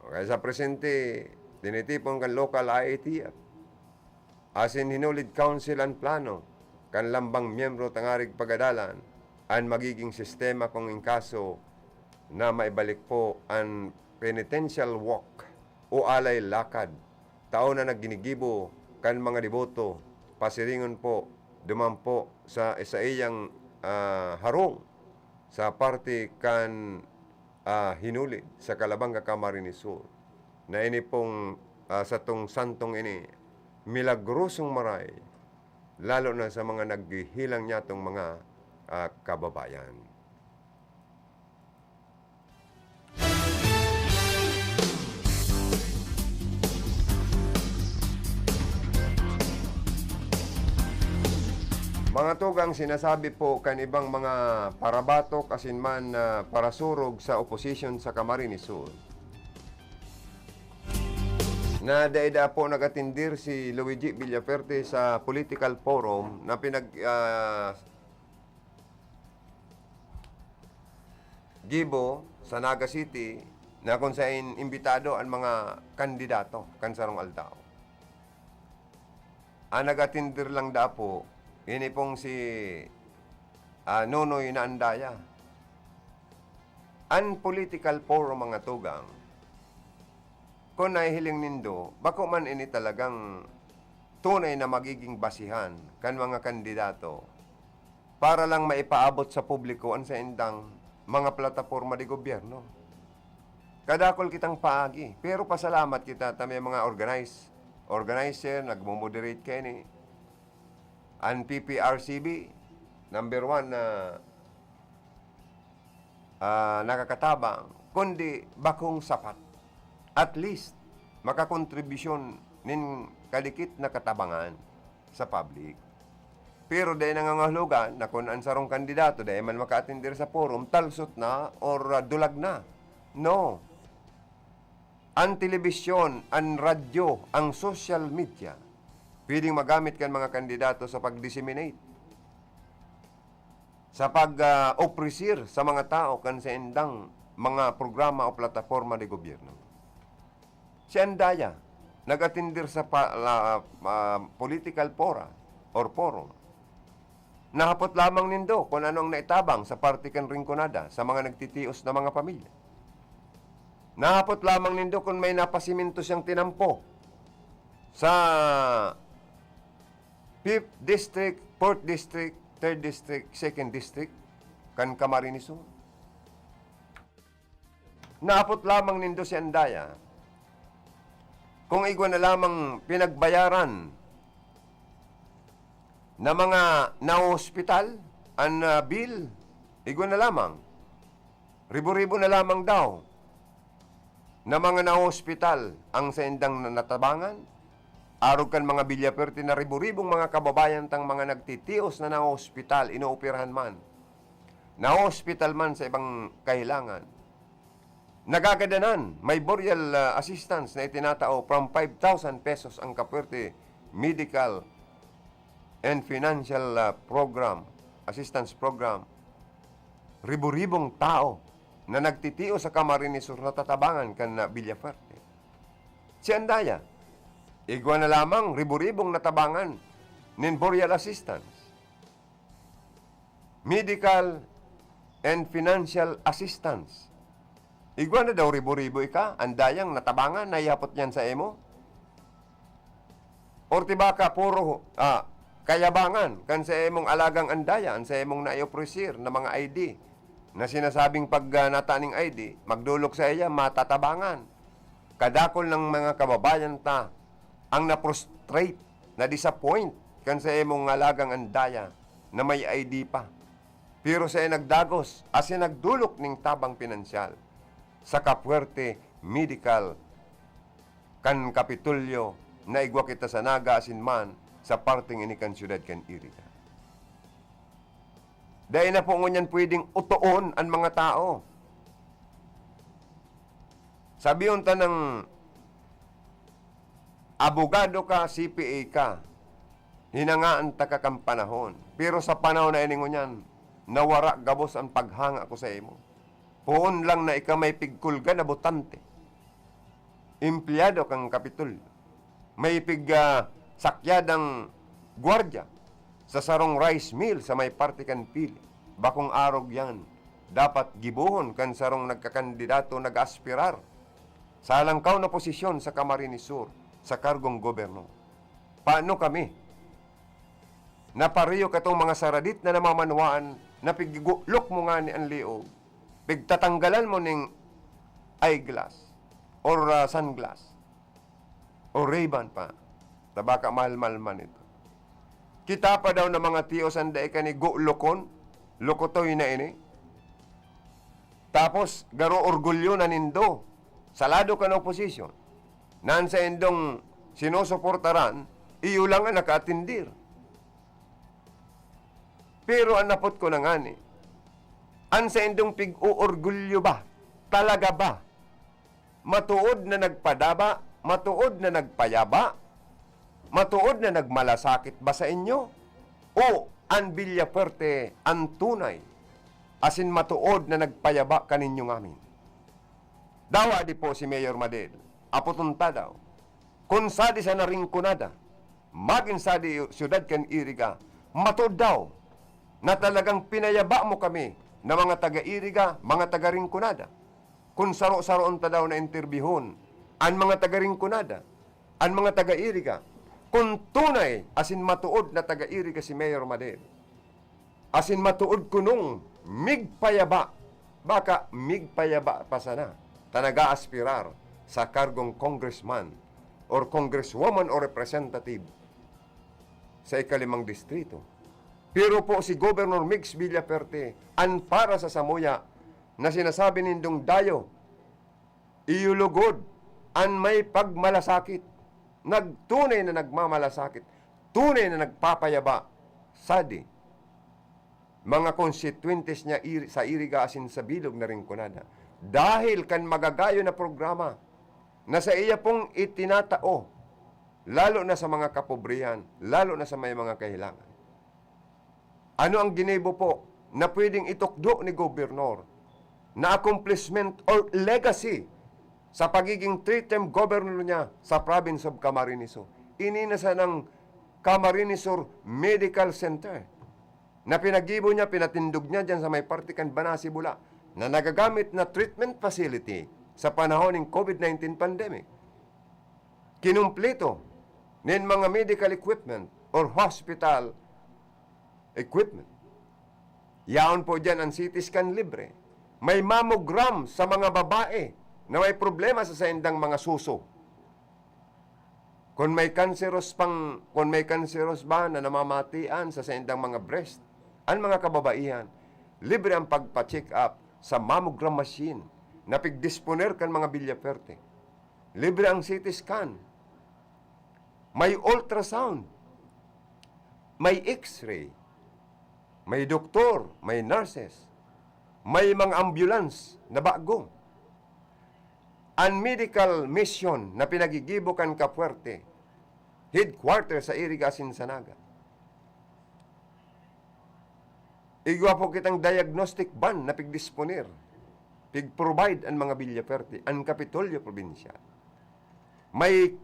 Okay, sa presente, tinitipon kan local IATF. Asin hinulid council ang plano, kan lambang miyembro tangarig pagadalan, ang magiging sistema kung in kaso na maibalik po ang penitential walk o alay lakad. Taon na nagginigibo kan mga deboto, pasiringon po, dumampo sa iyang harong sa parte kan hinulid sa Kalabanga Camarines Sur. Na ini pong sa tong santong ini, milagrosong maray, lalo na sa mga naghihilang niya tong mga kababayan. Mga tugang sinasabi po kan ibang mga parabatok asin man parasurog sa opposition sa Camarines Sur. Na daida po nagatindir si Luigi Villaferte sa political forum na gibo sa Naga City na kung saan imbitado ang mga kandidato kan sarong Aldao. Ang nagatindir lang da po, ini pong si Nonoy na Andaya. Ang political forum mga tugang, kung nahihiling nindo, bako man ini talagang tunay na magiging basihan kan mga kandidato para lang maipaabot sa publiko ang sa indang mga plataforma di gobyerno. Kadakol kitang paagi, pero pasalamat kita may mga organizer, nagmo-moderate kayo ni ang PPRCB, number 1 na nakakatabang, kundi bakong sapat. At least, makakontribusyon nin kadikit na katabangan sa public. Pero dahil nangangahulugan na kung ang sarong kandidato dahil man maka-attendir sa forum, talsot na or dulag na. No. Ang telebisyon, ang radyo, ang social media, pwedeng magamit kan mga kandidato sa pag-disseminate, sa pag-oprisir sa mga tao kan sa indang mga programa o plataforma de gobyerno. Si Andaya, nag-atindir sa political fora or forum. Nahapot lamang nindo kung anong naitabang sa partikan ringkonada sa mga nagtitios na mga pamilya. Nahapot lamang nindo kung may napasiminto siyang tinampo sa 5th District, 4th District, 3rd District, 2nd District, kan Camarines Sur. Nahapot lamang nindo si Andaya kung igwa na lamang pinagbayaran na mga na-hospital, ang bill, igwa na lamang, ribo-ribo na lamang daw, na mga na-hospital ang sa indang natabangan, arog kan mga Villaferte na ribo-ribong mga kababayan tang mga nagtitios na na-hospital, inooperahan man, na-hospital man sa ibang kahilangan, nagagadanan, may burial assistance na itinatao from 5,000 pesos ang kapwerte medical and financial program, assistance program. Ribo-ribong tao na nagtitiyo sa Camarines Sur na tatabangan kan na Villaferte. Si Andaya, igwa na lamang ribo-ribong natabangan nin burial assistance, medical and financial assistance. Igwa na daw ribo-ribo ika, andayang natabangan, naihapot niyan sa emo. Or tibaka, puro kayabangan, kan sa emong alagang andaya, sa emong naioprisir na mga ID, na sinasabing pag nataning ID, magdulok sa iya, matatabangan. Kadakol ng mga kababayan ta, ang na-prostrate, na-disappoint, kan sa emong alagang andaya, na may ID pa. Pero sa nagdagos, as nagdulok ning tabang pinansyal, sa Kapuerte Medical kan Kapitulyo na igwa kita sa Naga asinman sa parting inikan siyudad kan Iriga. Dahil na po ngunyan pwedeng utoon ang mga tao. Sabiyon ta ng abogado ka, CPA ka, hinangaan ta ka kang panahon. Pero sa panahon na ini ngunyan, nawara gabos ang paghanga ko sa imo. Puon lang na ika may pigkulga na botante. Empleyado kang Kapitulyo. May sakyadang gwardya sa sarong rice mill sa may parte kan pili. Bakong arog yan. Dapat gibuhon kan sarong nagkakandidato nag-aspirar sa alangkaw na posisyon sa Camarines Sur sa kargong gobyerno. Paano kami? Napariyo katong mga saradit na namamanwaan na pigulok mo nga ni ang liog. Pigtatanggalan mo ning eyeglass or sunglass o Ray-Ban pa. Tabaka mahal-mahal man ito. Kita pa daw ng mga tiyo sanday ka ni Lokon, Lokotoy na ini. Tapos, garo orgulyo na nindo. Salado ka ng oposisyon. Naan sa indong sinusuportaran, iyo lang ang nakaatindir. Pero ang napot ko na nga ni, an sa indong pig-uorgulyo ba? Talaga ba? Matuod na nagpadaba? Matuod na nagpayaba? Matuod na nagmalasakit ba sa inyo? O ang Villafuerte, ang tunay, asin matuod na nagpayaba kaninyo ngamin? Dawa di po si Mayor Madel, aputunta daw, kung sadi sa naringkunada, maging sadi siyudad kan Iriga, matuod daw, na talagang pinayaba mo kami na mga taga-Iriga, mga taga-ringkunada. Kung saro-saroon ta daw na interbihon, ang mga taga-ringkunada, ang mga taga-Iriga, kung tunay, asin matuod na taga-Iriga si Mayor Madel, asin matuod kunong migpayaba, baka migpayaba pa sana, tanaga aspirar sa kargong congressman or congresswoman or representative sa ikalimang distrito. Pero po si Governor Mix Villafuerte, an para sa Samoya na sinasabi nindong dayo, iyulugod an may pagmalasakit, nagtunay na nagmamalasakit, tunay na nagpapayaba, sadi, mga constituentes niya sa Iriga asin sa bilog na ringkunada. Dahil kan magagayo na programa na sa iya pong itinatao, lalo na sa mga kapobrihan, lalo na sa may mga kahilangan. Ano ang ginebo po na pwedeng itukdo ni Gobernador na accomplishment or legacy sa pagiging 3-term governor niya sa province of Camarines Sur? Ininasa ng Camarines Sur Medical Center na pinagibo niya, pinatindog niya dyan sa may partikan Banasi, Bula, na nagagamit na treatment facility sa panahon ng COVID-19 pandemic. Kinumpleto ng mga medical equipment or hospital equipment. Yaon po dyan ang CT scan libre. May mammogram sa mga babae na may problema sa saindang mga suso. Kung may kanseros ba na namamatian sa saindang mga breast, ang mga kababaihan, libre ang pagpa-check up sa mammogram machine na pigdisponer kan mga Villafuerte. Libre ang CT scan. May ultrasound. May x-ray. May doktor, may nurses, may mga ambulance na bago. Ang medical mission na pinagigibo kan Kapuerte, headquarter sa Iriga Sanaga. Igwa po kitang diagnostic van na pigdisponer, pig-provide ang mga Villafuerte, ang Kapitolyo Provincial. May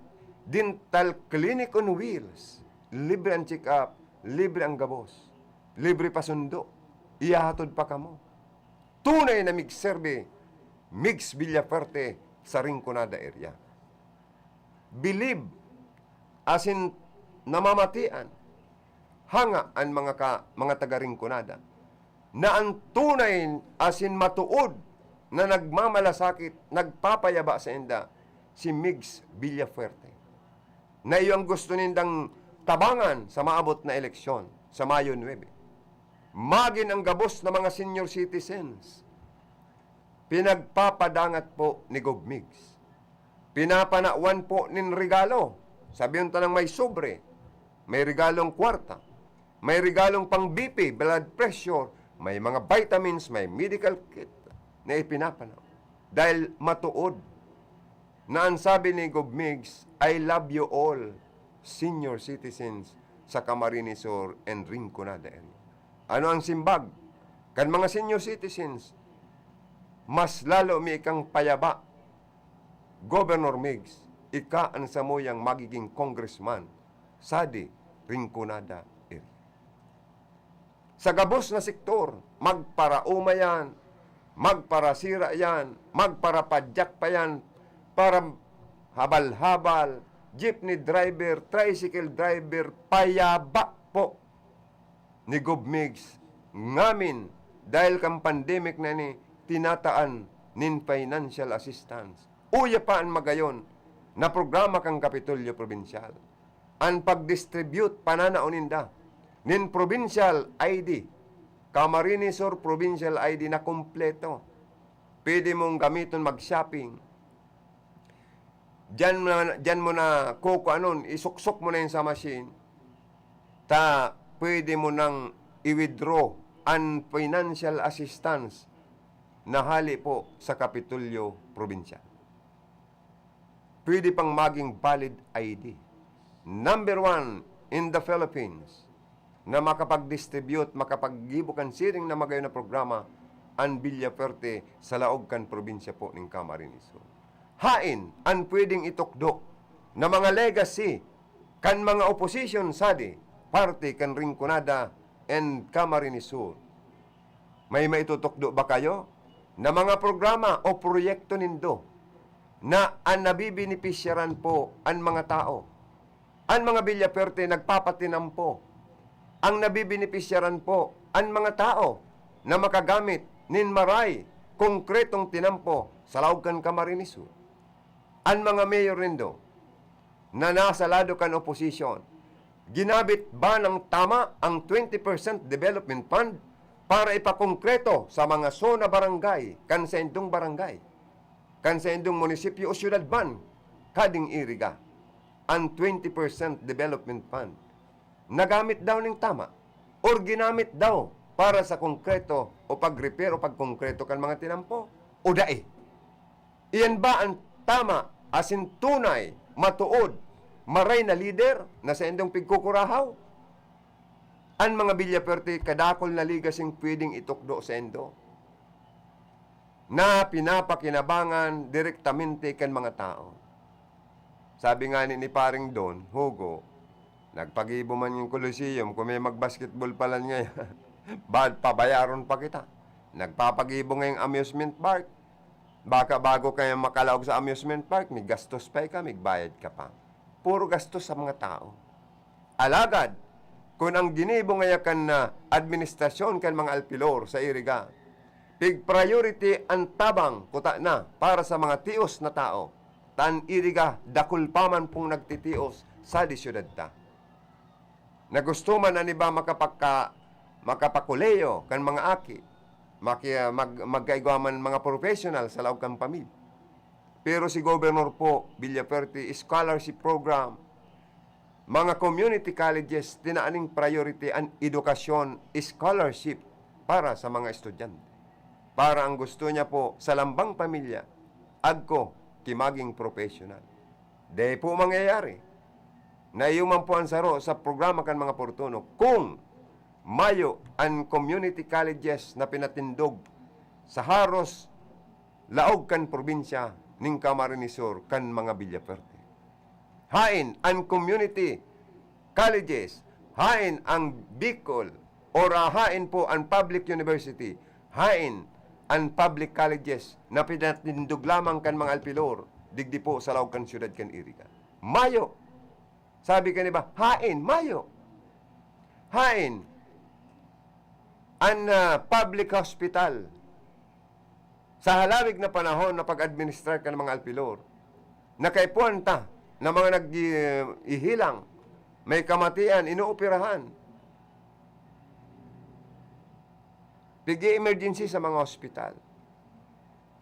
dental clinic on wheels, libre ang check-up, libre ang gabos. Libre pa sundo, iyahatod pa kamo. Tunay na migserbe, Mix Villafuerte sa Ringconada area. Believe, asin namamatian, hanga ang mga taga-Ringconada, na ang tunay asin matuod na nagmamalasakit, nagpapayaba sa inda, si Mix Villafuerte. Na iyong gusto nindang tabangan sa maabot na eleksyon sa Mayo 9. Magin ang gabos na mga senior citizens. pinagpapadangat po ni Gobmigs. Pinapanawan po nin regalo. Sabihin talang may sobre, may regalong kwarta, may regalong pang BP, blood pressure, may mga vitamins, may medical kit na ipinapanaw. Dahil matuod na ang sabi ni Gobmigs, I love you all, senior citizens sa Camarines Sur and Rinconada area. Ano ang simbag? Kan mga senior citizens, mas lalo mi ikang payaba, Governor Migs, ika ang samuyang magiging congressman sa Rinconada area. Sa gabos na sektor, magparauma yan, magparasira yan, magparapadyak pa yan, para habal-habal, jeepney driver, tricycle driver, payaba po ni Gobmigs ngamin dahil kang pandemic na ni tinataan nin financial assistance. Uya pa ang magayon na programa kang Kapitolyo Provincial. Ang pag-distribute pananauninda nin Provincial ID, Camarines Sur Provincial ID na kompleto. Pwede mong gamiton mag-shopping. Diyan mo na anon, isuksok mo na yun sa machine. Pwede mo nang i-withdraw ang financial assistance na hali po sa Kapitolyo Provincial. Pwede pang maging valid ID. Number 1 in the Philippines na makapag-distribute, makapag-gibukan siring na magayon na programa ang Villaferte sa laog kan probinsya po ng Camarines Sur. Hain ang pwedeng itukdo na mga legacy kan mga opposition sadi party kan Rinconada and Camarines Sur. May maitutukdo ba kayo na mga programa o proyekto nindo na ang nabibinipisyaran po ang mga tao? Ang mga Villaferte nagpapatinampo. Ang nabibinipisyaran po ang mga tao na makagamit nin maray konkretong tinampo sa Laogan, Camarines Sur. Ang mga mayor nindo na nasa lado kan opposition, ginabit ba ng tama ang 20% development fund para ipakongkreto sa mga zona barangay, kan sa indong barangay, kan sa indong munisipyo o syudad ban, kading iriga, ang 20% development fund. Nagamit daw ng tama or ginamit daw para sa konkreto o pag-repair o pagkonkreto kan mga tinampo o dae. Iyan ba ang tama asin tunay, matuod, maray na leader na sa indong pigkukurahaw? Ang mga Villaferte kadakol na ligasing pwedeng itukdo sa indo na pinapakinabangan direktamente kan mga tao. Sabi nga ni paring Don, Hugo, nagpagibo man yung Coliseum, kung may mag-basketball pala niya, bad pabayaron pa kita. Nagpapagibo ngayong amusement park. Baka bago kayo makalaog sa amusement park, may gastos pa ka, may bayad ka pa. Puro gastos sa mga tao. Alagad, kung ang ginibo ngayakan na administrasyon kan mga alpilor sa iriga, big priority ang tabang kuta na para sa mga tios na tao. Tan iriga, dakul paman pong nagtitios sa di syudad ta. Nagusto man ani ba makapakuleyo kan mga aki, magkaigwaman mga professional sa laog kang pamilya. Pero si Governor po, Villaferte, scholarship program, mga community colleges, tinaaning priority ang edukasyon, scholarship para sa mga estudyante. Para ang gusto niya po sa lambang pamilya, agko kimaging professional. Di po mangyayari na iyuman po ang saro sa programa kan mga portuno kung mayo ang community colleges na pinatindog sa haros laog kan probinsya ning Camarines Sur kan mga Villaferte. Hain ang community colleges, hain ang Bicol, or hain po ang public university, hain ang public colleges na pinatindog lamang kan mga alpilor, digdi po sa laog kan syudad kan iriga. Mayo. Sabi ka ba, hain, mayo. Hain, ang public hospital, sa halawig na panahon na pag-administrar ka ng mga alpilor, nakaipuan ta na mga nag-ihilang, may kamatian, inuoperahan. Pigi emergency sa mga hospital.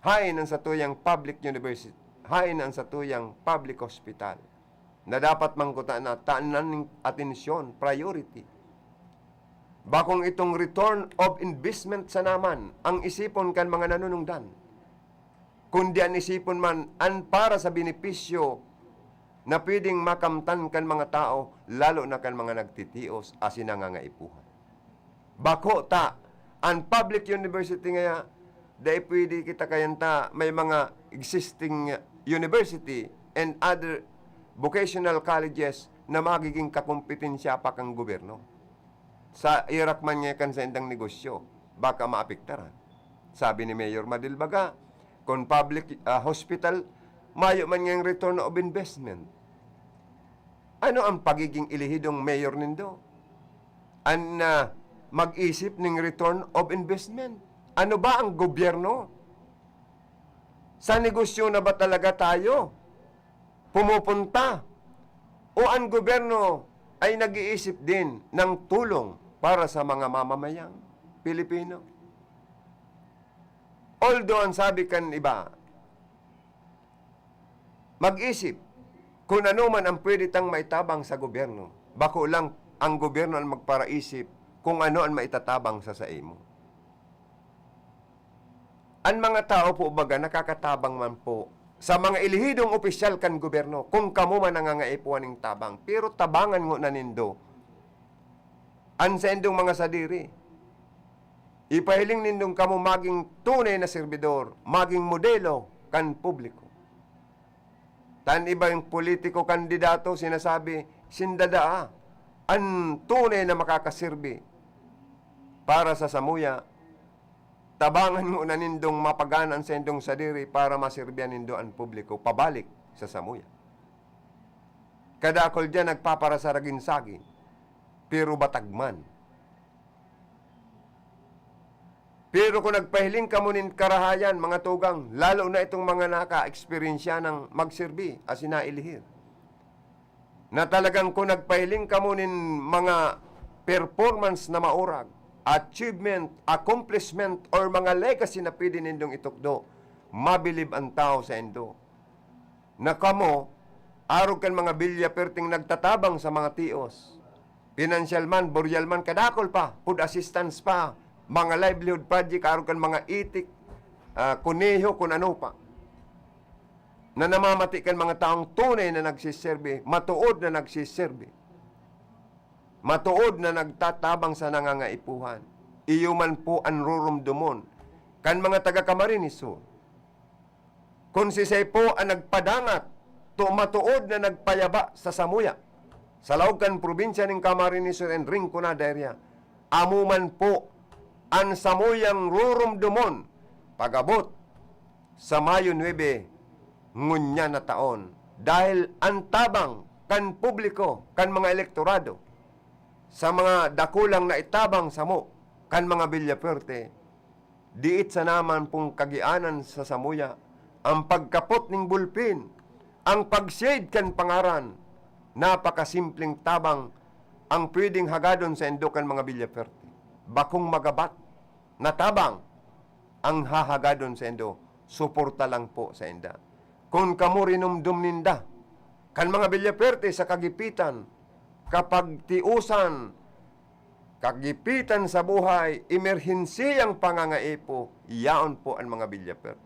hain ang satuyang public university, hain ang satuyang public hospital na dapat mangkutaan na taanan ng atensyon, priority. Bakong itong return of investment sa naman ang isipon kan mga nanunungdan. Kundi ang isipon man an para sa benepisyo na pwedeng makamtan kan mga tao, lalo na kan mga nagtitios asin nangangaipuhan. Bako ta, ang public university nga, dahil pwede kita kayanta may mga existing university and other vocational colleges na magiging kakumpetensya pa kang gobyerno. Sa irak man nga kan sa indang negosyo, baka maapektaran. Sabi ni Mayor Madilbaga, kung public hospital, mayo man nga return of investment. Ano ang pagiging ilihidong mayor nindo? An mag-isip ng return of investment? Ano ba ang gobyerno? Sa negosyo na ba talaga tayo pumupunta? O ang gobyerno ay nag-iisip din ng tulong para sa mga mamamayang Pilipino? Although ang sabi kan iba, mag-isip kung ano man ang pwede tang maitabang sa gobyerno. Bako lang ang gobyerno ang magparaisip kung ano ang maitatabang sa imo. Ang mga tao po baga nakakatabang man po sa mga ilihidong opisyal kan gobyerno kung kamo man nangangaipuan ng tabang. Pero tabangan ngo na nindo ang sa indong mga sadiri. Ipahiling nindong kamo maging tunay na serbidor, maging modelo kan publiko. Tan iba yung politiko kandidato sinasabi, sindadaa, ang tunay na makakasirbi para sa samuya, tabangan mo na nindong mapaganan sa indong sadiri para masirbihan nindo ang publiko pabalik sa samuya. Kadakol dyan nagpaparasaragin saging, pero batagman. Pero kung nagpahiling ka mo nin karahayan, mga tugang, lalo na itong mga naka-eksperyensya ng magsirbi, as inailihir, na talagang kung nagpahiling ka mo nin mga performance na maurag, achievement, accomplishment, or mga legacy na pwede nindong itukdo, mabilib ang tao sa indo. Na kamo, arog kan mga bilya perting nagtatabang sa mga tios. Financial man, boreal man, kadakol pa, food assistance pa, mga livelihood project, arog kan mga itik, kuneho, kung ano pa. Na namamati kan mga taong tunay na nagsiserbe, matuod na nagsiserbe. Matuod na nagtatabang sa nangangaipuhan. Iyo man po ang rurumdumon. Kan mga taga-Camarines Sur. Kung sisay po ang nagpadangat, matuod na nagpayaba sa samuya. Sa laugan probinsya ng Camarines Sur and Rinconada area, amuman po ang samuyang rurumdumon pag-abot sa Mayo 9 ngunya na taon. Dahil ang tabang kan publiko, kan mga elektorado, sa mga dakulang na itabang sa mo, kan mga Villaperte, diit sa naman pong kagianan sa samuya, ang pagkapot ng bulpin, ang pag-shade kan pangaran, napakasimpleng tabang ang pwedeng hagadon sa endokan mga Villaperte. Bakong magabat, na tabang ang hahagadon sa endo, suporta lang po sa enda. Kung kamo rinumdum ninda, kan mga Villaperte sa kagipitan, kapag tiusan, kagipitan sa buhay, emerhensiyang pangangaipo, iyaon po ang mga Villaperte.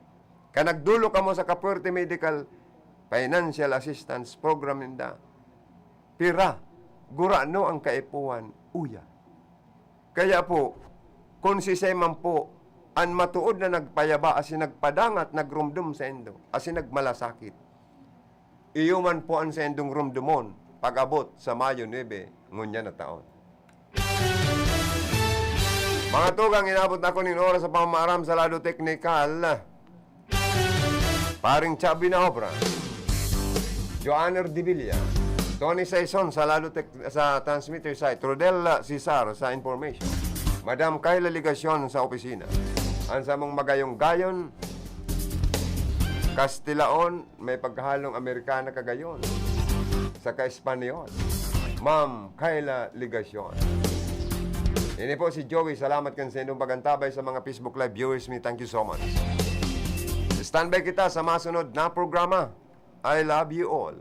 Kanagdulo ka mo sa Kapuerte Medical Financial Assistance Program ninda, pira, gurano ang kaipuan, uya. Kaya po, kung si Seman po, ang matuod na nagpayaba, asin nagpadangat, nagrumdum sa endo, asin nagmalasakit. Iyo man po ang sa endong rumdumon, pag-abot sa Mayo 9, ngunya na taon. Mga tugang, inabot na ko ng oras sa pamaram sa lado teknikal. Paring Chabi na obra. Joanner Divilla. Tony Saison sa lado sa transmitter site. Rodel Cesar sa information. Madam Kayla Ligasyon sa opisina. Ang samong magayong gayon, Kastilaon, may pagkahalong Amerikana kagayon. Sa ka-Espanyol, Ma'am Kayla Ligasyon. Ini po si Joey. Salamat kan sa inyong pagantabay sa mga Facebook Live viewers me. Thank you so much. Standby kita sa masunod na programa. I love you all.